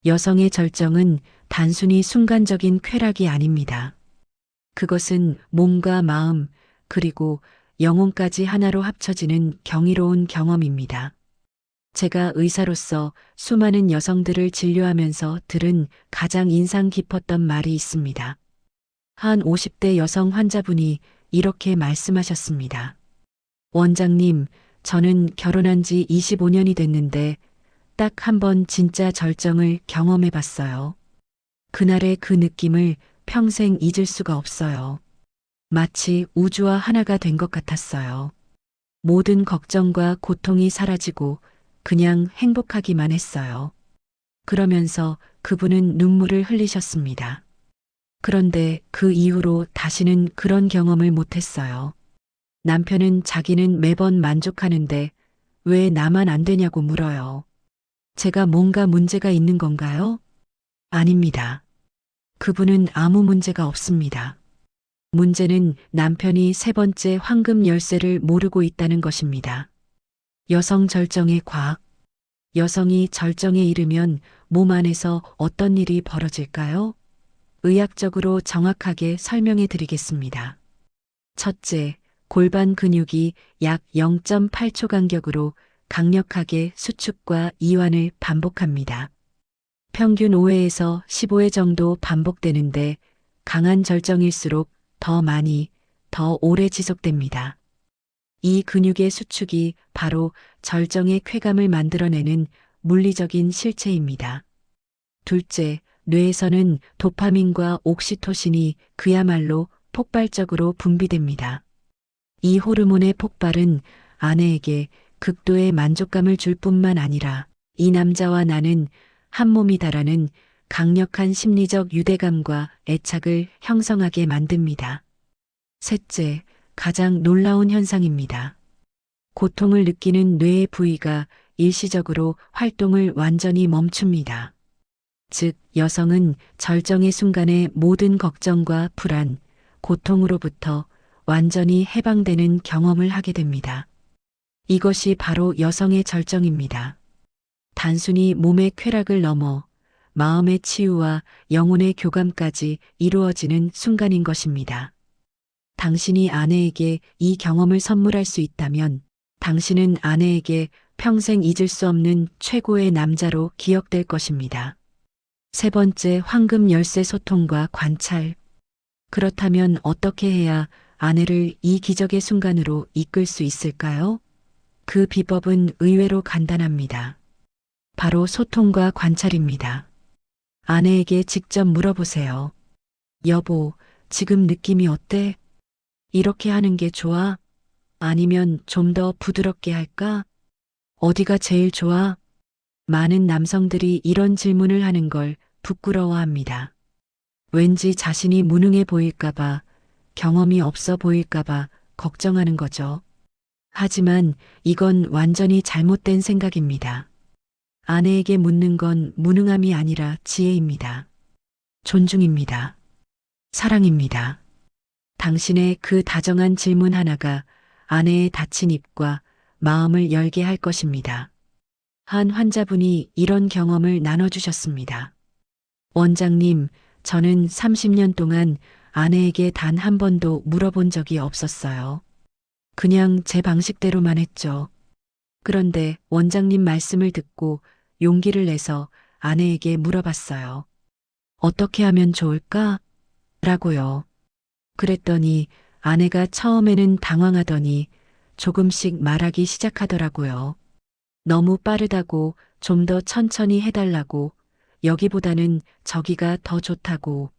S1: 여성의 절정은 단순히 순간적인 쾌락이 아닙니다. 그것은 몸과 마음, 그리고 영혼까지 하나로 합쳐지는 경이로운 경험입니다. 제가 의사로서 수많은 여성들을 진료하면서 들은 가장 인상 깊었던 말이 있습니다. 한 50대 여성 환자분이 이렇게 말씀하셨습니다. 원장님, 저는 결혼한 지 25년이 됐는데 딱 한 번 진짜 절정을 경험해 봤어요. 그날의 그 느낌을 평생 잊을 수가 없어요. 마치 우주와 하나가 된 것 같았어요. 모든 걱정과 고통이 사라지고 그냥 행복하기만 했어요. 그러면서 그분은 눈물을 흘리셨습니다. 그런데 그 이후로 다시는 그런 경험을 못했어요. 남편은 자기는 매번 만족하는데 왜 나만 안 되냐고 물어요. 제가 뭔가 문제가 있는 건가요? 아닙니다. 그분은 아무 문제가 없습니다. 문제는 남편이 세 번째 황금 열쇠를 모르고 있다는 것입니다. 여성 절정의 과학. 여성이 절정에 이르면 몸 안에서 어떤 일이 벌어질까요? 의학적으로 정확하게 설명해 드리겠습니다. 첫째, 골반 근육이 약 0.8초 간격으로 강력하게 수축과 이완을 반복합니다. 평균 5회에서 15회 정도 반복되는데 강한 절정일수록 더 많이, 더 오래 지속됩니다. 이 근육의 수축이 바로 절정의 쾌감을 만들어내는 물리적인 실체입니다. 둘째, 뇌에서는 도파민과 옥시토신이 그야말로 폭발적으로 분비됩니다. 이 호르몬의 폭발은 아내에게 극도의 만족감을 줄 뿐만 아니라 이 남자와 나는 한 몸이다라는 강력한 심리적 유대감과 애착을 형성하게 만듭니다. 셋째, 가장 놀라운 현상입니다. 고통을 느끼는 뇌의 부위가 일시적으로 활동을 완전히 멈춥니다. 즉, 여성은 절정의 순간에 모든 걱정과 불안, 고통으로부터 완전히 해방되는 경험을 하게 됩니다. 이것이 바로 여성의 절정입니다. 단순히 몸의 쾌락을 넘어 마음의 치유와 영혼의 교감까지 이루어지는 순간인 것입니다. 당신이 아내에게 이 경험을 선물할 수 있다면 당신은 아내에게 평생 잊을 수 없는 최고의 남자로 기억될 것입니다. 세 번째, 황금 열쇠 소통과 관찰. 그렇다면 어떻게 해야 아내를 이 기적의 순간으로 이끌 수 있을까요? 그 비법은 의외로 간단합니다. 바로 소통과 관찰입니다. 아내에게 직접 물어보세요. 여보, 지금 느낌이 어때? 이렇게 하는 게 좋아? 아니면 좀 더 부드럽게 할까? 어디가 제일 좋아? 많은 남성들이 이런 질문을 하는 걸 부끄러워합니다. 왠지 자신이 무능해 보일까봐, 경험이 없어 보일까봐 걱정하는 거죠. 하지만 이건 완전히 잘못된 생각입니다. 아내에게 묻는 건 무능함이 아니라 지혜입니다. 존중입니다. 사랑입니다. 당신의 그 다정한 질문 하나가 아내의 닫힌 입과 마음을 열게 할 것입니다. 한 환자분이 이런 경험을 나눠주셨습니다. 원장님, 저는 30년 동안 아내에게 단 한 번도 물어본 적이 없었어요. 그냥 제 방식대로만 했죠. 그런데 원장님 말씀을 듣고 용기를 내서 아내에게 물어봤어요. 어떻게 하면 좋을까? 라고요. 그랬더니 아내가 처음에는 당황하더니 조금씩 말하기 시작하더라고요. 너무 빠르다고 좀 더 천천히 해달라고 여기보다는 저기가 더 좋다고.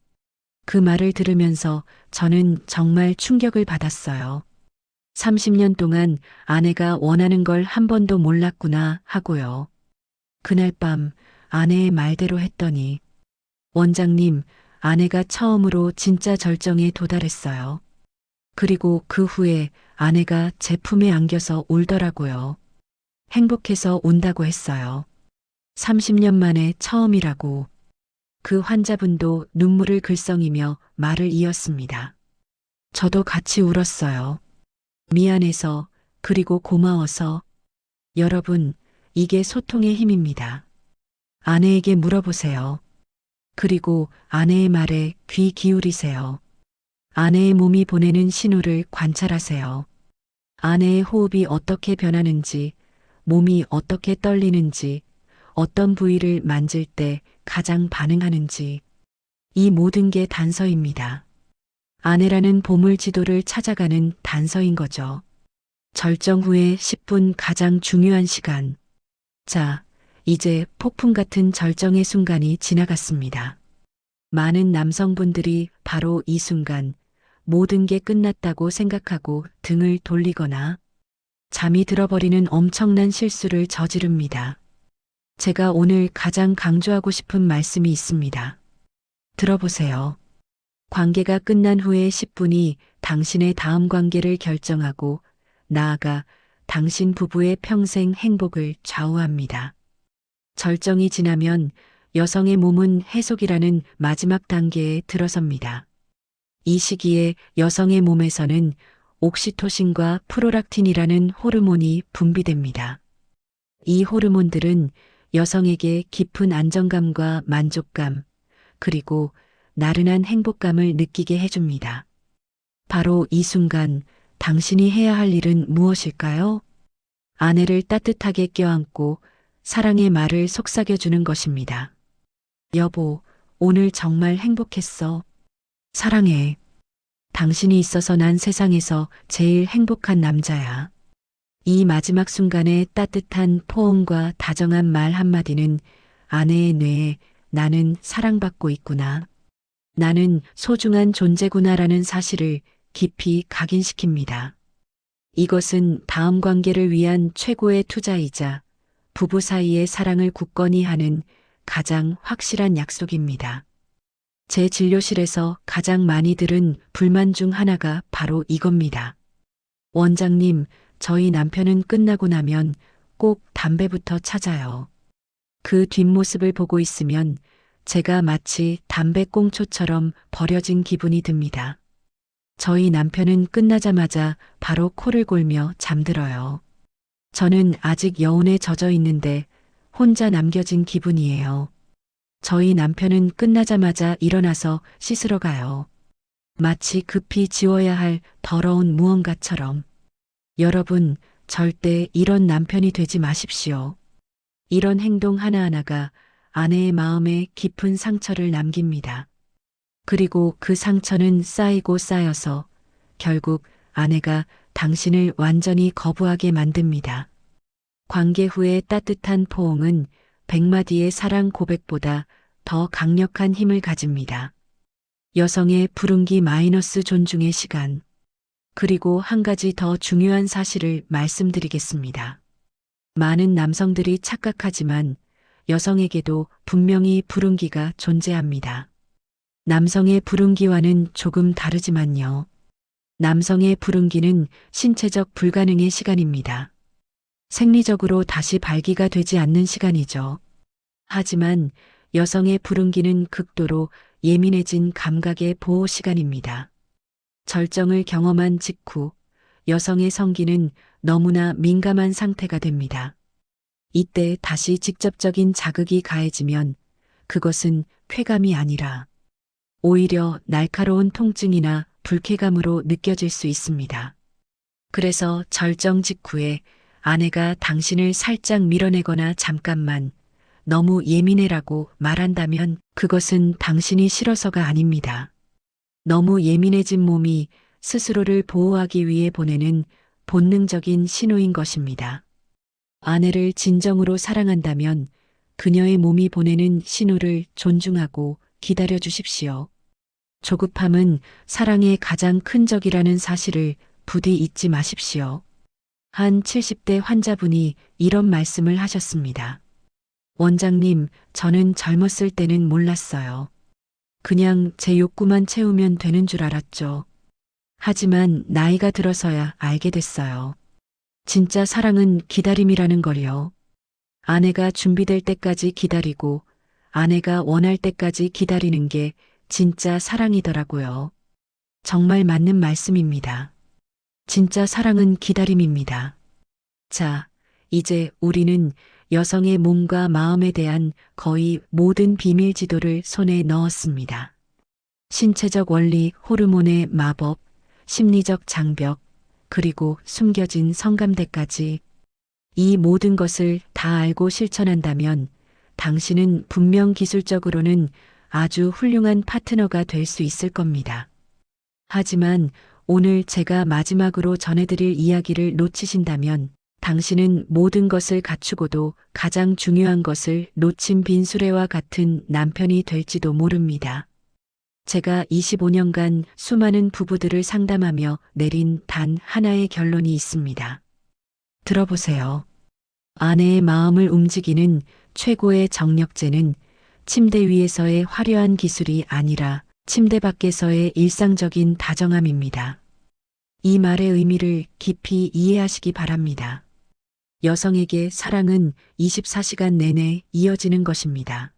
S1: 그 말을 들으면서 저는 정말 충격을 받았어요. 30년 동안 아내가 원하는 걸 한 번도 몰랐구나 하고요. 그날 밤 아내의 말대로 했더니 원장님, 아내가 처음으로 진짜 절정에 도달했어요. 그리고 그 후에 아내가 제 품에 안겨서 울더라고요. 행복해서 운다고 했어요. 30년 만에 처음이라고. 그 환자분도 눈물을 글썽이며 말을 이었습니다. 저도 같이 울었어요. 미안해서, 그리고 고마워서. 여러분, 이게 소통의 힘입니다. 아내에게 물어보세요. 그리고 아내의 말에 귀 기울이세요. 아내의 몸이 보내는 신호를 관찰하세요. 아내의 호흡이 어떻게 변하는지, 몸이 어떻게 떨리는지, 어떤 부위를 만질 때 가장 반응하는지, 이 모든 게 단서입니다. 아내라는 보물 지도를 찾아가는 단서인 거죠. 절정 후에 10분 가장 중요한 시간. 자, 이제 폭풍 같은 절정의 순간이 지나갔습니다. 많은 남성분들이 바로 이 순간 모든 게 끝났다고 생각하고 등을 돌리거나 잠이 들어버리는 엄청난 실수를 저지릅니다. 제가 오늘 가장 강조하고 싶은 말씀이 있습니다. 들어보세요. 관계가 끝난 후에 10분이 당신의 다음 관계를 결정하고 나아가 당신 부부의 평생 행복을 좌우합니다. 절정이 지나면 여성의 몸은 해속이라는 마지막 단계에 들어섭니다. 이 시기에 여성의 몸에서는 옥시토신과 프로락틴이라는 호르몬이 분비됩니다. 이 호르몬들은 여성에게 깊은 안정감과 만족감, 그리고 나른한 행복감을 느끼게 해줍니다. 바로 이 순간 당신이 해야 할 일은 무엇일까요? 아내를 따뜻하게 껴안고 사랑의 말을 속삭여주는 것입니다. 여보, 오늘 정말 행복했어. 사랑해. 당신이 있어서 난 세상에서 제일 행복한 남자야. 이 마지막 순간의 따뜻한 포옹과 다정한 말 한마디는 아내의 뇌에 나는 사랑받고 있구나. 나는 소중한 존재구나라는 사실을 깊이 각인시킵니다. 이것은 다음 관계를 위한 최고의 투자이자 부부 사이의 사랑을 굳건히 하는 가장 확실한 약속입니다. 제 진료실에서 가장 많이 들은 불만 중 하나가 바로 이겁니다. 원장님, 저희 남편은 끝나고 나면 꼭 담배부터 찾아요. 그 뒷모습을 보고 있으면 제가 마치 담배꽁초처럼 버려진 기분이 듭니다. 저희 남편은 끝나자마자 바로 코를 골며 잠들어요. 저는 아직 여운에 젖어 있는데 혼자 남겨진 기분이에요. 저희 남편은 끝나자마자 일어나서 씻으러 가요. 마치 급히 지워야 할 더러운 무언가처럼. 여러분, 절대 이런 남편이 되지 마십시오. 이런 행동 하나하나가 아내의 마음에 깊은 상처를 남깁니다. 그리고 그 상처는 쌓이고 쌓여서 결국 아내가 당신을 완전히 거부하게 만듭니다. 관계 후의 따뜻한 포옹은 100마디의 사랑 고백보다 더 강력한 힘을 가집니다. 여성의 부른기 마이너스 존중의 시간. 그리고 한 가지 더 중요한 사실을 말씀드리겠습니다. 많은 남성들이 착각하지만 여성에게도 분명히 부른기가 존재합니다. 남성의 부른기와는 조금 다르지만요. 남성의 부른기는 신체적 불가능의 시간입니다. 생리적으로 다시 발기가 되지 않는 시간이죠. 하지만 여성의 부른기는 극도로 예민해진 감각의 보호 시간입니다. 절정을 경험한 직후 여성의 성기는 너무나 민감한 상태가 됩니다. 이때 다시 직접적인 자극이 가해지면 그것은 쾌감이 아니라 오히려 날카로운 통증이나 불쾌감으로 느껴질 수 있습니다. 그래서 절정 직후에 아내가 당신을 살짝 밀어내거나 잠깐만 너무 예민해라고 말한다면 그것은 당신이 싫어서가 아닙니다. 너무 예민해진 몸이 스스로를 보호하기 위해 보내는 본능적인 신호인 것입니다. 아내를 진정으로 사랑한다면 그녀의 몸이 보내는 신호를 존중하고 기다려 주십시오. 조급함은 사랑의 가장 큰 적이라는 사실을 부디 잊지 마십시오. 한 70대 환자분이 이런 말씀을 하셨습니다. 원장님, 저는 젊었을 때는 몰랐어요. 그냥 제 욕구만 채우면 되는 줄 알았죠. 하지만 나이가 들어서야 알게 됐어요. 진짜 사랑은 기다림이라는 걸요. 아내가 준비될 때까지 기다리고 아내가 원할 때까지 기다리는 게 진짜 사랑이더라고요. 정말 맞는 말씀입니다. 진짜 사랑은 기다림입니다. 자, 이제 우리는 여성의 몸과 마음에 대한 거의 모든 비밀 지도를 손에 넣었습니다. 신체적 원리, 호르몬의 마법, 심리적 장벽, 그리고 숨겨진 성감대까지 이 모든 것을 다 알고 실천한다면 당신은 분명 기술적으로는 아주 훌륭한 파트너가 될 수 있을 겁니다. 하지만 오늘 제가 마지막으로 전해드릴 이야기를 놓치신다면 당신은 모든 것을 갖추고도 가장 중요한 것을 놓친 빈수레와 같은 남편이 될지도 모릅니다. 제가 25년간 수많은 부부들을 상담하며 내린 단 하나의 결론이 있습니다. 들어보세요. 아내의 마음을 움직이는 최고의 정력제는 침대 위에서의 화려한 기술이 아니라 침대 밖에서의 일상적인 다정함입니다. 이 말의 의미를 깊이 이해하시기 바랍니다. 여성에게 사랑은 24시간 내내 이어지는 것입니다.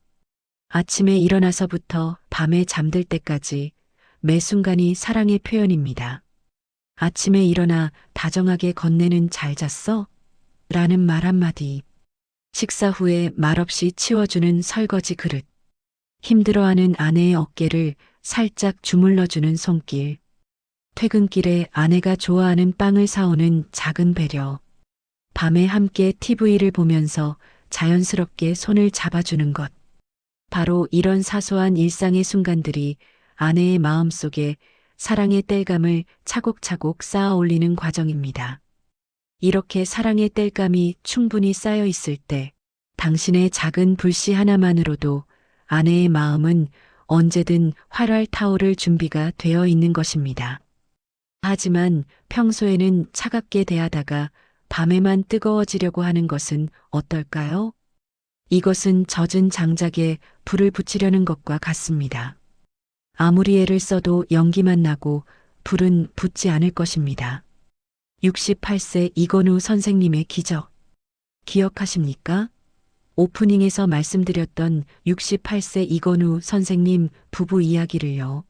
S1: 아침에 일어나서부터 밤에 잠들 때까지 매 순간이 사랑의 표현입니다. 아침에 일어나 다정하게 건네는 잘 잤어? 라는 말 한마디. 식사 후에 말없이 치워주는 설거지 그릇. 힘들어하는 아내의 어깨를 살짝 주물러주는 손길. 퇴근길에 아내가 좋아하는 빵을 사오는 작은 배려. 밤에 함께 TV를 보면서 자연스럽게 손을 잡아주는 것. 바로 이런 사소한 일상의 순간들이 아내의 마음속에 사랑의 땔감을 차곡차곡 쌓아 올리는 과정입니다. 이렇게 사랑의 땔감이 충분히 쌓여 있을 때 당신의 작은 불씨 하나만으로도 아내의 마음은 언제든 활활 타오를 준비가 되어 있는 것입니다. 하지만 평소에는 차갑게 대하다가 밤에만 뜨거워지려고 하는 것은 어떨까요? 이것은 젖은 장작에 불을 붙이려는 것과 같습니다. 아무리 애를 써도 연기만 나고 불은 붙지 않을 것입니다. 68세 이건우 선생님의 기적. 기억하십니까? 오프닝에서 말씀드렸던 68세 이건우 선생님 부부 이야기를요.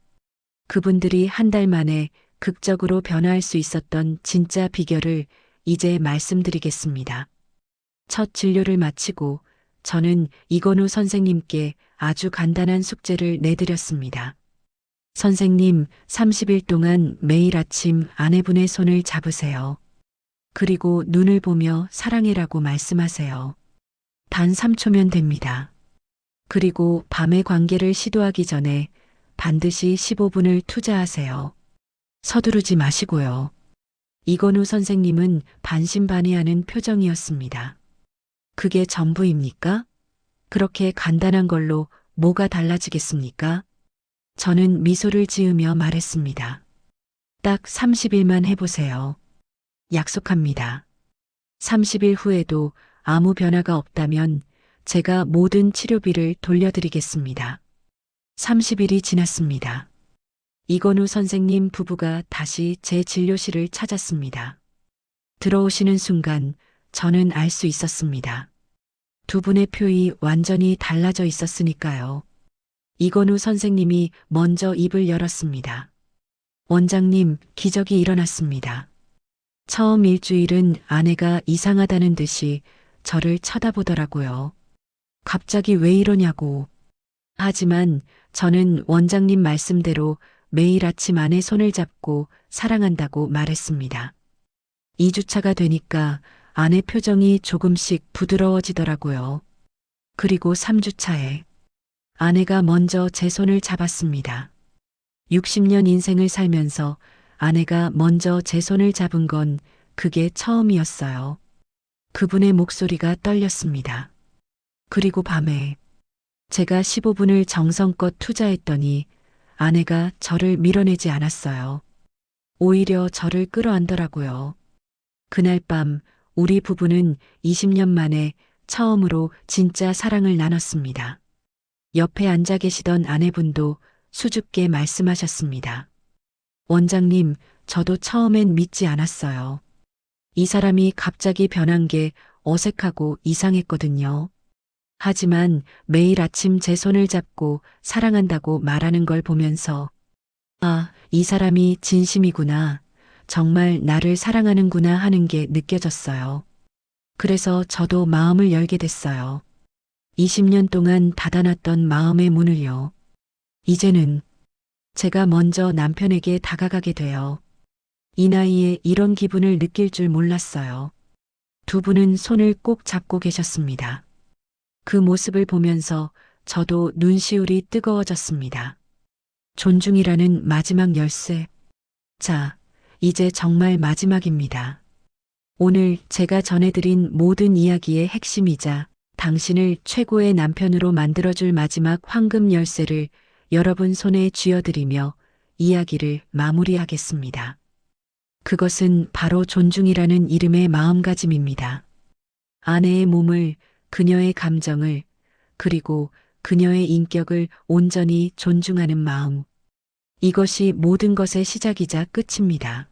S1: 그분들이 한 달 만에 극적으로 변화할 수 있었던 진짜 비결을 이제 말씀드리겠습니다. 첫 진료를 마치고 저는 이건우 선생님께 아주 간단한 숙제를 내드렸습니다. 선생님, 30일 동안 매일 아침 아내분의 손을 잡으세요. 그리고 눈을 보며 사랑해라고 말씀하세요. 단 3초면 됩니다. 그리고 밤의 관계를 시도하기 전에 반드시 15분을 투자하세요. 서두르지 마시고요. 이건우 선생님은 반신반의하는 표정이었습니다. 그게 전부입니까? 그렇게 간단한 걸로 뭐가 달라지겠습니까? 저는 미소를 지으며 말했습니다. 딱 30일만 해보세요. 약속합니다. 30일 후에도 아무 변화가 없다면 제가 모든 치료비를 돌려드리겠습니다. 30일이 지났습니다. 이건우 선생님 부부가 다시 제 진료실을 찾았습니다. 들어오시는 순간 저는 알 수 있었습니다. 두 분의 표이 완전히 달라져 있었으니까요. 이건우 선생님이 먼저 입을 열었습니다. 원장님, 기적이 일어났습니다. 처음 일주일은 아내가 이상하다는 듯이 저를 쳐다보더라고요. 갑자기 왜 이러냐고. 하지만 저는 원장님 말씀대로 매일 아침 아내 손을 잡고 사랑한다고 말했습니다. 2주차가 되니까 아내 표정이 조금씩 부드러워지더라고요. 그리고 3주차에 아내가 먼저 제 손을 잡았습니다. 60년 인생을 살면서 아내가 먼저 제 손을 잡은 건 그게 처음이었어요. 그분의 목소리가 떨렸습니다. 그리고 밤에 제가 15분을 정성껏 투자했더니 아내가 저를 밀어내지 않았어요. 오히려 저를 끌어안더라고요. 그날 밤 우리 부부는 20년 만에 처음으로 진짜 사랑을 나눴습니다. 옆에 앉아 계시던 아내분도 수줍게 말씀하셨습니다. 원장님, 저도 처음엔 믿지 않았어요. 이 사람이 갑자기 변한 게 어색하고 이상했거든요. 하지만 매일 아침 제 손을 잡고 사랑한다고 말하는 걸 보면서 아, 이 사람이 진심이구나. 정말 나를 사랑하는구나 하는 게 느껴졌어요. 그래서 저도 마음을 열게 됐어요. 20년 동안 닫아놨던 마음의 문을요. 이제는 제가 먼저 남편에게 다가가게 돼요. 이 나이에 이런 기분을 느낄 줄 몰랐어요. 두 분은 손을 꼭 잡고 계셨습니다. 그 모습을 보면서 저도 눈시울이 뜨거워졌습니다. 존중이라는 마지막 열쇠. 자, 이제 정말 마지막입니다. 오늘 제가 전해드린 모든 이야기의 핵심이자 당신을 최고의 남편으로 만들어줄 마지막 황금 열쇠를 여러분 손에 쥐어드리며 이야기를 마무리하겠습니다. 그것은 바로 존중이라는 이름의 마음가짐입니다. 아내의 몸을, 그녀의 감정을, 그리고 그녀의 인격을 온전히 존중하는 마음. 이것이 모든 것의 시작이자 끝입니다.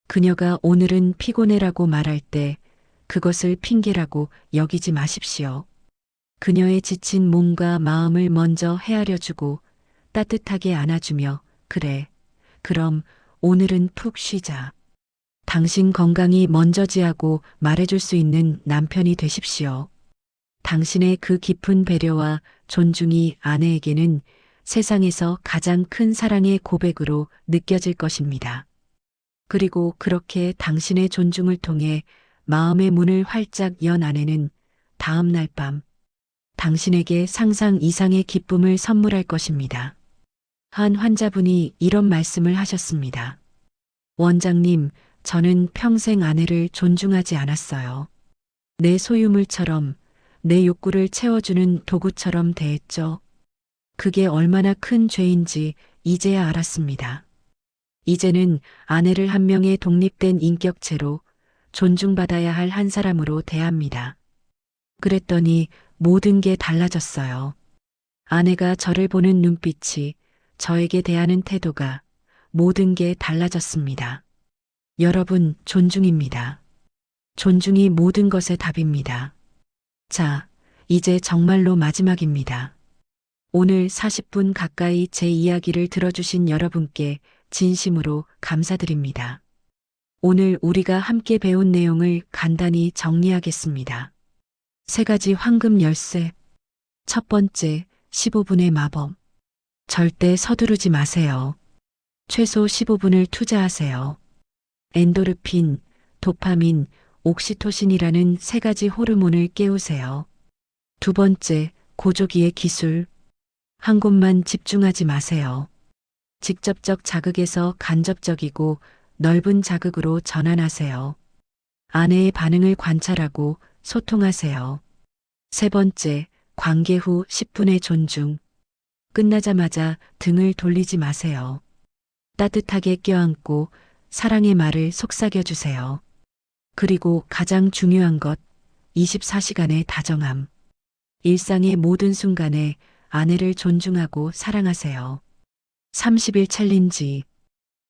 S1: 그녀가 오늘은 피곤해라고 말할 때 그것을 핑계라고 여기지 마십시오. 그녀의 지친 몸과 마음을 먼저 헤아려주고 따뜻하게 안아주며 그래, 그럼 오늘은 푹 쉬자. 당신 건강이 먼저지하고 말해줄 수 있는 남편이 되십시오. 당신의 그 깊은 배려와 존중이 아내에게는 세상에서 가장 큰 사랑의 고백으로 느껴질 것입니다. 그리고 그렇게 당신의 존중을 통해 마음의 문을 활짝 연 아내는 다음 날 밤 당신에게 상상 이상의 기쁨을 선물할 것입니다. 한 환자분이 이런 말씀을 하셨습니다. 원장님, 저는 평생 아내를 존중하지 않았어요. 내 소유물처럼, 내 욕구를 채워주는 도구처럼 대했죠. 그게 얼마나 큰 죄인지 이제야 알았습니다. 이제는 아내를 한 명의 독립된 인격체로 존중받아야 할 한 사람으로 대합니다. 그랬더니 모든 게 달라졌어요. 아내가 저를 보는 눈빛이, 저에게 대하는 태도가 모든 게 달라졌습니다. 여러분, 존중입니다. 존중이 모든 것의 답입니다. 자, 이제 정말로 마지막입니다. 오늘 40분 가까이 제 이야기를 들어주신 여러분께 진심으로 감사드립니다. 오늘 우리가 함께 배운 내용을 간단히 정리하겠습니다. 3가지 황금 열쇠. 첫 번째, 15분의 마법. 절대 서두르지 마세요. 최소 15분을 투자하세요. 엔도르핀, 도파민, 옥시토신이라는 3가지 호르몬을 깨우세요. 두 번째, 고조기의 기술. 한 곳만 집중하지 마세요. 직접적 자극에서 간접적이고 넓은 자극으로 전환하세요. 아내의 반응을 관찰하고 소통하세요. 세 번째, 관계 후 10분의 존중. 끝나자마자 등을 돌리지 마세요. 따뜻하게 껴안고 사랑의 말을 속삭여주세요. 그리고 가장 중요한 것, 24시간의 다정함. 일상의 모든 순간에 아내를 존중하고 사랑하세요. 30일 챌린지.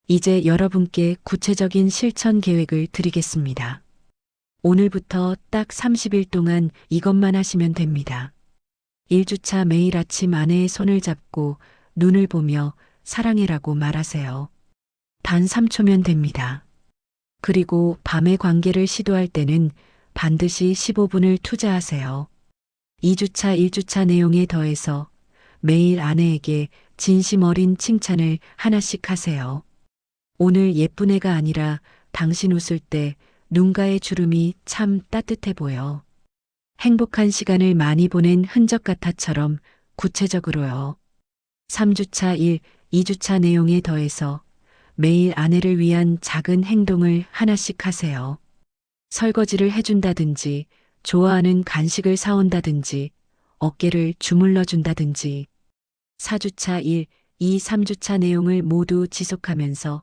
S1: 이제 여러분께 구체적인 실천 계획을 드리겠습니다. 오늘부터 딱 30일 동안 이것만 하시면 됩니다. 1주차 매일 아침 아내의 손을 잡고 눈을 보며 사랑해라고 말하세요. 단 3초면 됩니다. 그리고 밤에 관계를 시도할 때는 반드시 15분을 투자하세요. 2주차 1주차 내용에 더해서 매일 아내에게 진심 어린 칭찬을 하나씩 하세요. 오늘 예쁜 애가 아니라 당신 웃을 때 눈가의 주름이 참 따뜻해 보여. 행복한 시간을 많이 보낸 흔적 같아처럼 구체적으로요. 3주차 1, 2주차 내용에 더해서 매일 아내를 위한 작은 행동을 하나씩 하세요. 설거지를 해준다든지, 좋아하는 간식을 사온다든지, 어깨를 주물러 준다든지. 4주차 1, 2, 3주차 내용을 모두 지속하면서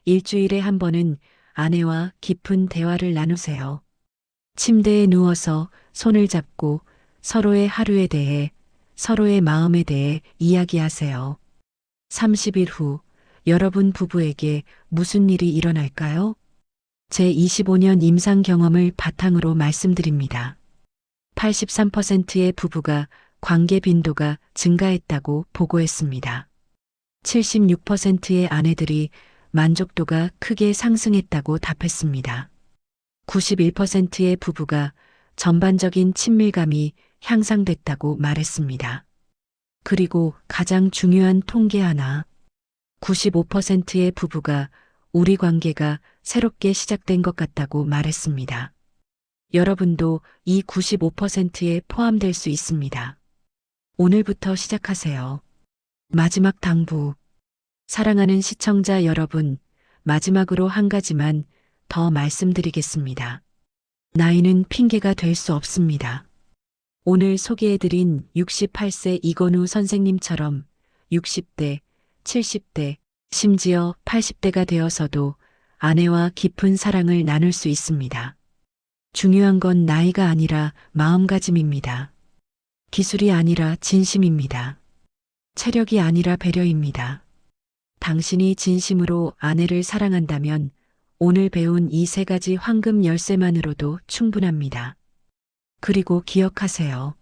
S1: 일주일에 한 번은 아내와 깊은 대화를 나누세요. 침대에 누워서 손을 잡고 서로의 하루에 대해, 서로의 마음에 대해 이야기하세요. 30일 후 여러분 부부에게 무슨 일이 일어날까요? 제 25년 임상 경험을 바탕으로 말씀드립니다. 83%의 부부가 관계 빈도가 증가했다고 보고했습니다. 76%의 아내들이 만족도가 크게 상승했다고 답했습니다. 91%의 부부가 전반적인 친밀감이 향상됐다고 말했습니다. 그리고 가장 중요한 통계 하나, 95%의 부부가 우리 관계가 새롭게 시작된 것 같다고 말했습니다. 여러분도 이 95%에 포함될 수 있습니다. 오늘부터 시작하세요. 마지막 당부. 사랑하는 시청자 여러분, 마지막으로 한 가지만 더 말씀드리겠습니다. 나이는 핑계가 될 수 없습니다. 오늘 소개해드린 68세 이건우 선생님처럼 60대, 70대, 심지어 80대가 되어서도 아내와 깊은 사랑을 나눌 수 있습니다. 중요한 건 나이가 아니라 마음가짐입니다. 기술이 아니라 진심입니다. 체력이 아니라 배려입니다. 당신이 진심으로 아내를 사랑한다면 오늘 배운 이 세 가지 황금 열쇠만으로도 충분합니다. 그리고 기억하세요.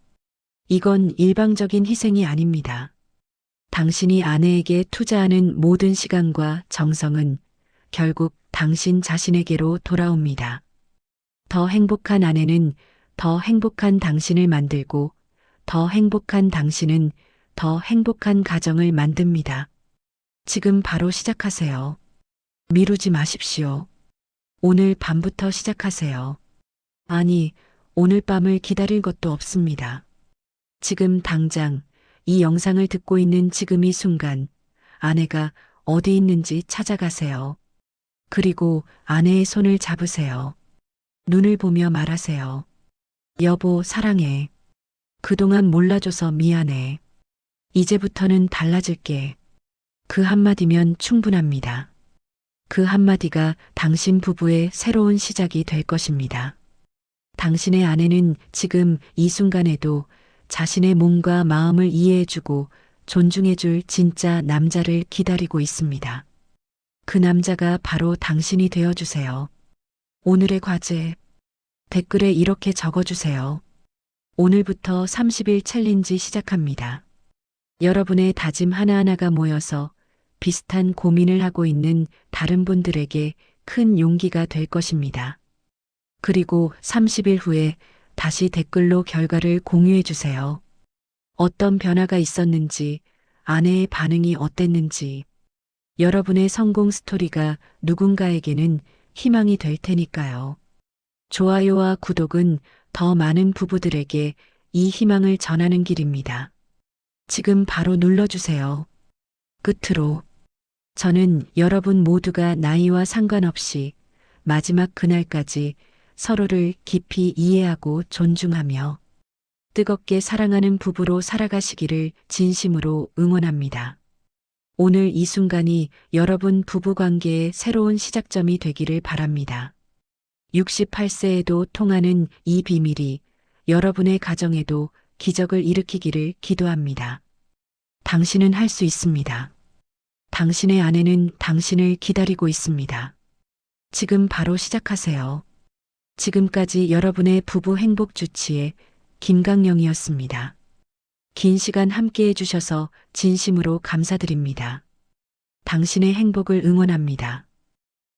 S1: 이건 일방적인 희생이 아닙니다. 당신이 아내에게 투자하는 모든 시간과 정성은 결국 당신 자신에게로 돌아옵니다. 더 행복한 아내는 더 행복한 당신을 만들고 더 행복한 당신은 더 행복한 가정을 만듭니다. 지금 바로 시작하세요. 미루지 마십시오. 오늘 밤부터 시작하세요. 아니, 오늘 밤을 기다릴 것도 없습니다. 지금 당장 이 영상을 듣고 있는 지금 이 순간 아내가 어디 있는지 찾아가세요. 그리고 아내의 손을 잡으세요. 눈을 보며 말하세요. 여보, 사랑해. 그동안 몰라줘서 미안해. 이제부터는 달라질게. 그 한마디면 충분합니다. 그 한마디가 당신 부부의 새로운 시작이 될 것입니다. 당신의 아내는 지금 이 순간에도 자신의 몸과 마음을 이해해주고 존중해줄 진짜 남자를 기다리고 있습니다. 그 남자가 바로 당신이 되어주세요. 오늘의 과제, 댓글에 이렇게 적어주세요. 오늘부터 30일 챌린지 시작합니다. 여러분의 다짐 하나하나가 모여서 비슷한 고민을 하고 있는 다른 분들에게 큰 용기가 될 것입니다. 그리고 30일 후에 다시 댓글로 결과를 공유해 주세요. 어떤 변화가 있었는지, 아내의 반응이 어땠는지, 여러분의 성공 스토리가 누군가에게는 희망이 될 테니까요. 좋아요와 구독은 더 많은 부부들에게 이 희망을 전하는 길입니다. 지금 바로 눌러주세요. 끝으로, 저는 여러분 모두가 나이와 상관없이 마지막 그날까지 서로를 깊이 이해하고 존중하며 뜨겁게 사랑하는 부부로 살아가시기를 진심으로 응원합니다. 오늘 이 순간이 여러분 부부 관계의 새로운 시작점이 되기를 바랍니다. 68세에도 통하는 이 비밀이 여러분의 가정에도 기적을 일으키기를 기도합니다. 당신은 할 수 있습니다. 당신의 아내는 당신을 기다리고 있습니다. 지금 바로 시작하세요. 지금까지 여러분의 부부 행복 주치의 김강영이었습니다. 긴 시간 함께 해주셔서 진심으로 감사드립니다. 당신의 행복을 응원합니다.